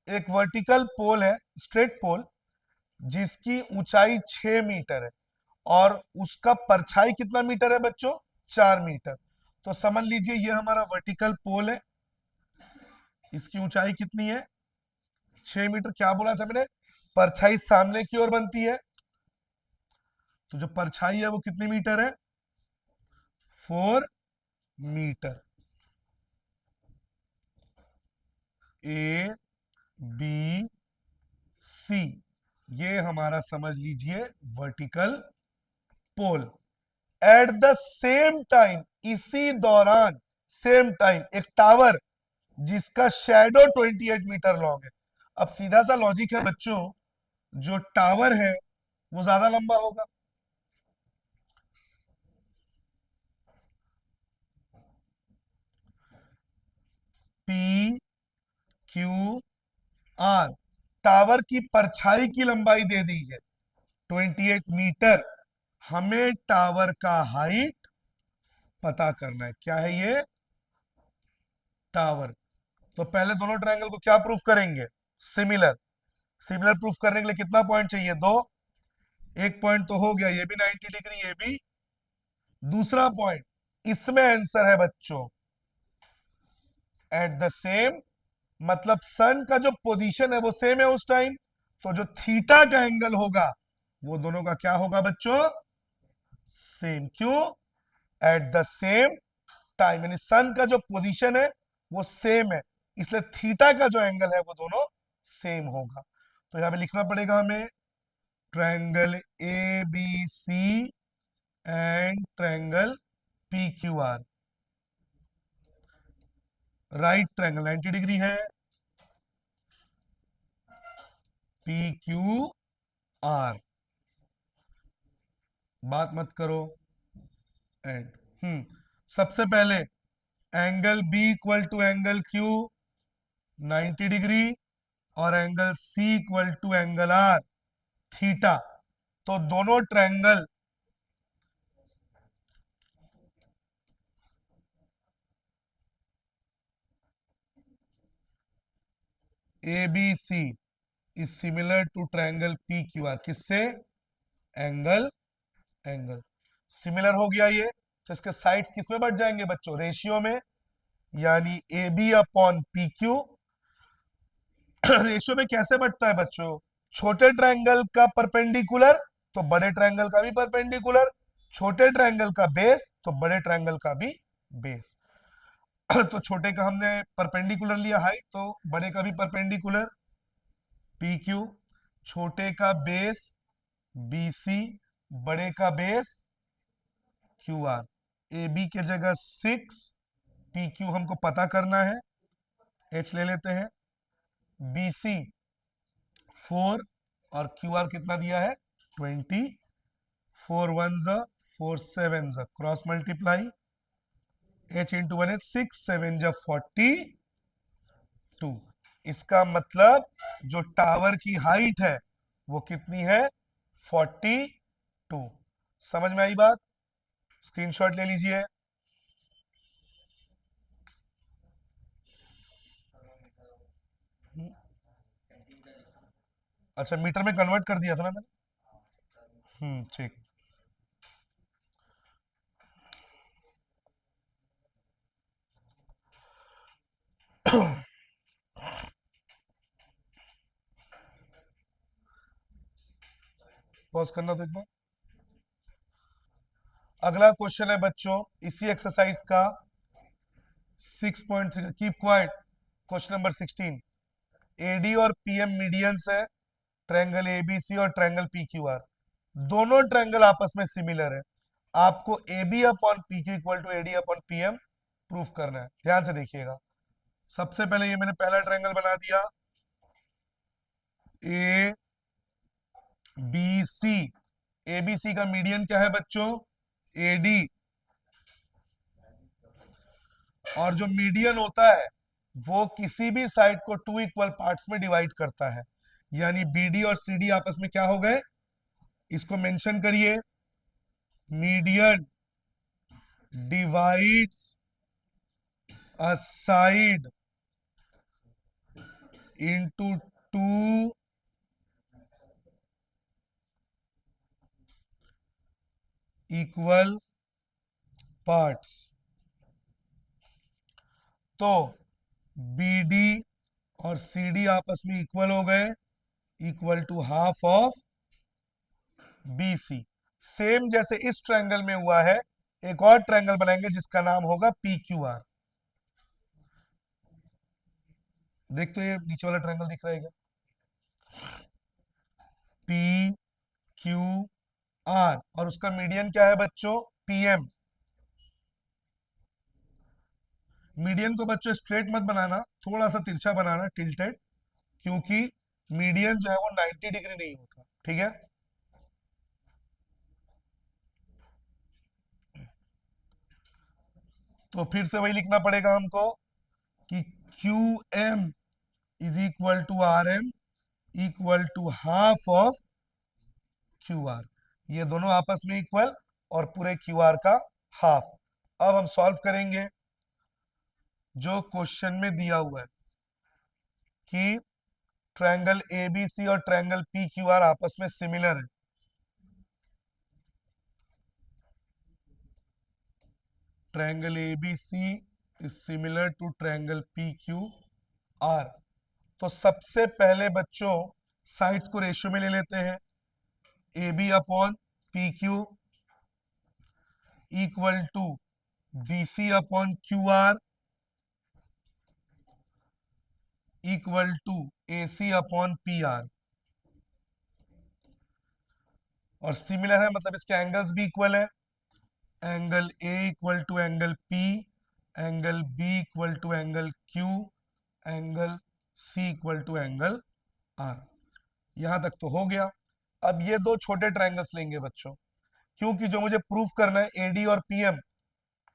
[SPEAKER 1] एक वर्टिकल पोल है, स्ट्रेट पोल, जिसकी ऊंचाई 6 मीटर है और उसका परछाई कितना मीटर है बच्चों, 4 मीटर। तो समझ लीजिए ये हमारा वर्टिकल पोल है, इसकी ऊंचाई कितनी है, 6 मीटर। क्या बोला था मैंने, परछाई सामने की ओर बनती है, तो जो परछाई है वो कितनी मीटर है, 4 मीटर। ए बी सी, ये हमारा समझ लीजिए vertical pole. At the same time, इसी दौरान, सेम टाइम एक टावर जिसका शैडो 28 मीटर लॉन्ग है। अब सीधा सा लॉजिक है बच्चों, जो टावर है वो ज्यादा लंबा होगा, पी क्यू आर। टावर की परछाई की लंबाई दे दी है 28 मीटर, हमें टावर का हाइट पता करना है। क्या है ये, टावर। तो पहले दोनों ट्रायंगल को क्या प्रूफ करेंगे, सिमिलर। सिमिलर प्रूफ करने के लिए कितना पॉइंट चाहिए, दो। एक पॉइंट तो हो गया, ये भी 90 डिग्री, ये भी दूसरा पॉइंट, इसमें आंसर है बच्चों एट द सेम, मतलब सन का जो पोजीशन है वो सेम है उस टाइम, तो जो थीटा का एंगल होगा वो दोनों का क्या होगा बच्चों, सेम। क्यों, एट द सेम टाइम, यानी सन का जो पोजीशन है वो सेम है, इसलिए थीटा का जो एंगल है वो दोनों सेम होगा। तो यहां पे लिखना पड़ेगा हमें triangle A B C and triangle P Q R, right triangle 90 degree है, पी क्यू आर, बात मत करो एंड सबसे पहले angle B equal to angle Q 90 degree, और angle C equal to angle R theta. तो दोनों triangle A B C is similar to triangle P Q R, किससे, एंगल, एंगल सिमिलर हो गया ये, तो इसके साइड्स किसमें बढ़ जाएंगे बच्चों, रेशियो में, यानी A B upon P Q. Ratio में कैसे बढ़ता है बच्चों, छोटे ट्रायंगल का परपेंडिकुलर तो बड़े ट्रायंगल का भी परपेंडिकुलर, छोटे ट्रायंगल का बेस तो बड़े ट्रायंगल का भी बेस। तो छोटे का हमने परपेंडिकुलर लिया हाइट, तो बड़े का भी परपेंडिकुलर पी क्यू, छोटे का बेस बी सी, बड़े का base Q R. A B के जगह 6, पी क्यू हमको पता करना है, एच ले लेते हैं, बी सी 4, और क्यू आर कितना दिया है 20, 4 वन ज़ा 4 7 ज़ा, cross multiply, H into one H 6 7 जा 42। इसका मतलब जो टावर की हाइट है वो कितनी है 42। समझ में आई बात, स्क्रीनशॉट ले लीजिए। अच्छा, मीटर में कन्वर्ट कर दिया था ना मैंने, ठीक। पॉज करना तो एक बार। अगला क्वेश्चन है बच्चों इसी एक्सरसाइज का 6.3, keep quiet, question number 16। AD और पीएम मीडियंस है, ट्रायंगल एबीसी और ट्रायंगल पीक्यूआर, दोनों ट्रायंगल आपस में सिमिलर है। आपको A B upon P Q equal to AD upon PM proof करना है, ध्यान से देखिएगा। सबसे पहले ये मैंने पहला ट्रायंगल बना दिया, ए बी सी, ए बी सी का मीडियन क्या है बच्चों, ए डी, और जो मीडियन होता है वो किसी भी साइड को टू इक्वल पार्ट्स में डिवाइड करता है, यानी बी डी और सी डी आपस में क्या हो गए, इसको मेंशन करिए, median divides a side into two equal parts। तो बी डी और सी डी आपस में इक्वल हो गए, equal to half of B C. Same जैसे इस ट्रायंगल में हुआ है, एक और ट्रायंगल बनाएंगे जिसका नाम होगा पी क्यू आर। देख तो ये नीचे वाला ट्रायंगल दिख रहा है क्या, पी क्यू आर, और उसका मीडियन क्या है बच्चों, पीएम। मीडियन को बच्चों स्ट्रेट मत बनाना, थोड़ा सा तिरछा बनाना, टिल्टेड, क्योंकि मीडियन जो है वो 90 डिग्री नहीं होता, ठीक है। तो फिर से वही लिखना पड़ेगा हमको कि Q M is equal to R M equal to half of Q R, ये दोनों आपस में इक्वल, और पूरे क्यू आर का हाफ। अब हम सॉल्व करेंगे जो क्वेश्चन में दिया हुआ है कि ट्रायंगल ए बी सी और ट्रायंगल पी क्यू आर आपस में सिमिलर है। Triangle ABC is similar to triangle P Q R. तो सबसे पहले बच्चों साइड्स को रेशियो में ले लेते हैं। A B upon P Q equal to B C upon Q R equal to A C upon P R. और सिमिलर है मतलब इसके एंगल्स भी इक्वल है। Angle A equal to angle P, angle B equal to angle Q, angle C equal to angle R. यहां तक तो हो गया। अब ये दो छोटे ट्रायंगल्स लेंगे बच्चों, क्योंकि जो मुझे प्रूफ करना है एडी और पीएम,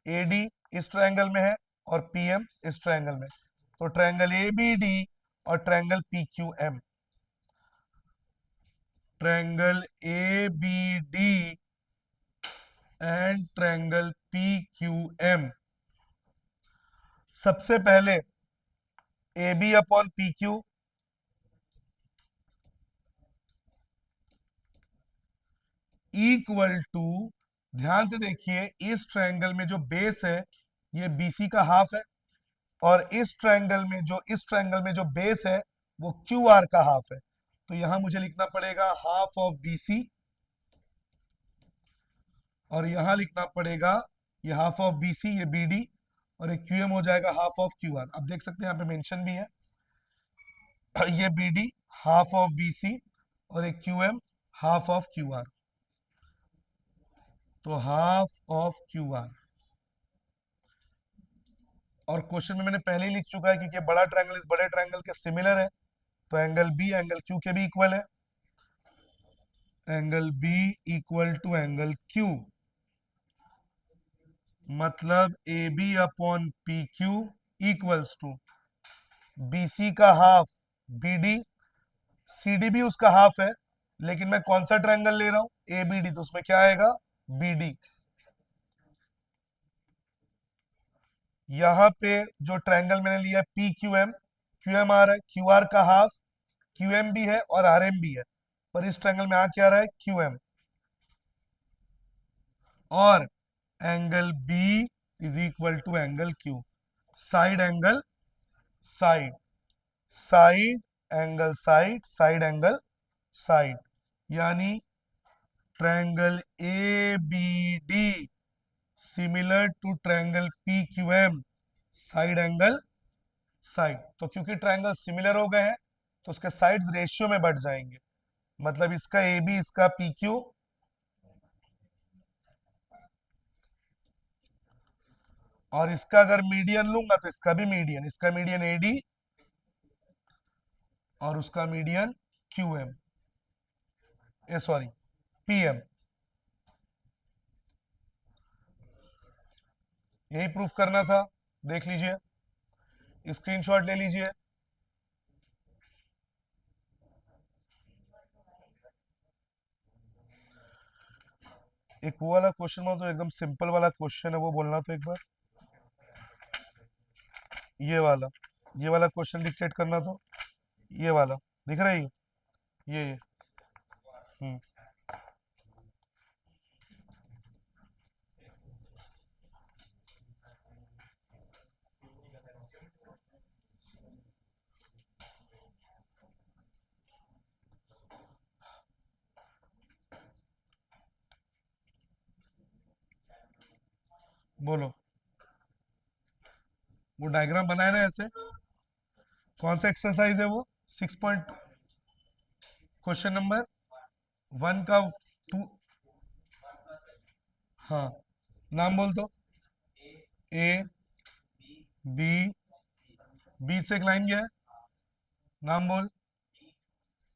[SPEAKER 1] एडी इस ट्रायंगल में है और पीएम इस ट्रायंगल में, तो ट्रायंगल ए बी डी और triangle P Q M, triangle A B D and triangle P Q M. सबसे पहले A B upon P Q equal to, ध्यान से देखिए इस ट्रायंगल में जो बेस है ये बीसी का हाफ है, और इस ट्रायंगल में जो बेस है वो क्यू आर का हाफ है। तो यहां मुझे लिखना पड़ेगा हाफ ऑफ बीसी, और यहां लिखना पड़ेगा ये हाफ ऑफ बीसी, ये बीडी, और एक क्यूएम हो जाएगा हाफ ऑफ क्यू आर। अब देख सकते हैं यहाँ पे मेंशन भी है ये बीडी हाफ ऑफ बीसी और एक QM half of Q R, तो हाफ ऑफ क्यू आर। और क्वेश्चन में मैंने पहले ही लिख चुका है क्योंकि ये बड़ा ट्रायंगल इस बड़े ट्रायंगल के सिमिलर है, तो एंगल बी एंगल क्यू के भी इक्वल है। Angle B equal to angle Q, मतलब A B upon P Q equals to B C का half B D, C D भी उसका हाफ है, लेकिन मैं कौन सा ट्रायंगल ले रहा हूं ए बी डी, तो उसमें क्या आएगा बी डी। यहां पे जो ट्रायंगल मैंने लिया पी क्यू एम आ रहा है, क्यू आर का हाफ क्यू एम भी है और आर एम भी है, पर इस ट्रायंगल में आ क्या रहा है क्यू एम। और angle B is equal to angle Q, side angle side, side angle side, side angle side, यानी triangle A B D similar to triangle P Q M, side angle side. तो क्योंकि triangle similar हो गए हैं तो उसके sides ratio में बढ़ जाएंगे, मतलब इसका ए बी इसका पी क्यू, और इसका अगर मीडियन लूंगा तो इसका भी मीडियन, इसका मीडियन एडी और उसका मीडियन क्यू एम, ए सॉरी पी एम। यही प्रूफ करना था, देख लीजिए, स्क्रीनशॉट ले लीजिए। एक वो वाला क्वेश्चन हो तो एकदम सिंपल वाला क्वेश्चन है वो बोलना तो एक बार, ये वाला क्वेश्चन डिक्टेट करना तो, ये वाला दिख रहा है ये हम्म बोलो, वो डायग्राम बनाया ना ऐसे, कौन सा एक्सरसाइज है वो 6 पॉइंट, क्वेश्चन नंबर 1 का 2, हाँ नाम बोल दो, ए बी, बी से एक लाइन गया है, नाम बोल,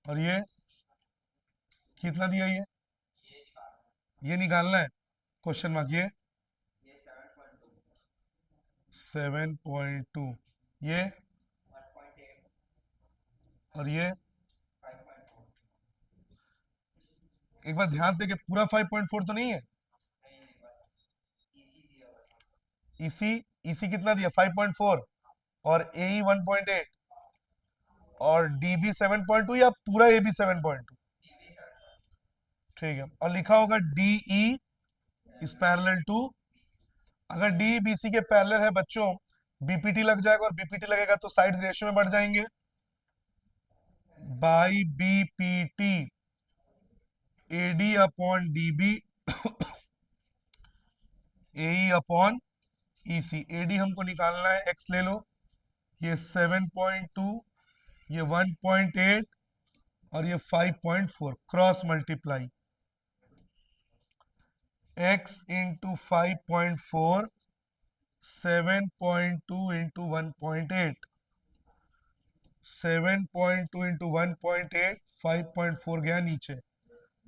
[SPEAKER 1] और ये कितना दिया ये निकालना है क्वेश्चन मार्क, ये 7.2, ये और ये, एक बार ध्यान दे के पूरा 5.4 तो नहीं है, इसी इसी कितना दिया 5.4, और ए 1.8 और डी बी 7.2 या पूरा ए बी 7.2, ठीक है, और लिखा होगा D E is parallel to अगर डी बी सी के पैरेलल है बच्चों, बीपीटी लग जाएगा, और बीपीटी लगेगा तो साइड्स रेशियो में बढ़ जाएंगे, by BPT AD upon DB AE upon EC. AD हमको निकालना है, एक्स ले लो, ये 7.2, ये 1.8 और ये 5.4, cross multiply x into 5.4, 7.2 into 1.8, 7.2 into 1.8, 5.4 गया नीचे,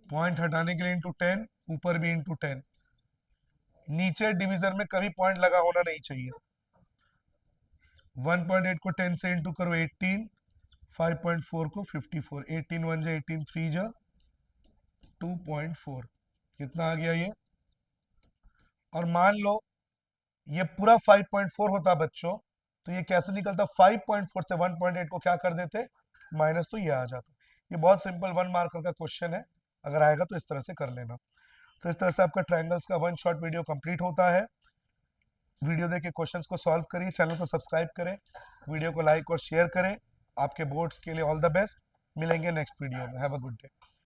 [SPEAKER 1] पॉइंट हटाने के लिए इंटू 10, ऊपर भी इंटू 10। नीचे डिवीजन में कभी पॉइंट लगा होना नहीं चाहिए। 1.8 को 10 से इंटू करो 18, 5.4 को 54, 18 1 जा 18 3 जा 2.4, कितना आ गया ये। और मान लो ये पूरा 5.4 होता बच्चों, तो ये कैसे निकलता, 5.4 से 1.8 को क्या कर देते, माइनस, तो ये आ जाता। ये बहुत सिंपल 1 मार्कर का क्वेश्चन है, अगर आएगा तो इस तरह से कर लेना। तो इस तरह से आपका ट्रायंगल्स का 1 शॉर्ट वीडियो कंप्लीट होता है। वीडियो देख के क्वेश्चंस को सॉल्व करिए, चैनल को सब्सक्राइब करें, वीडियो को लाइक और शेयर करें। आपके बोर्ड्स के लिए ऑल द बेस्ट, मिलेंगे नेक्स्ट वीडियो में। Have a good day.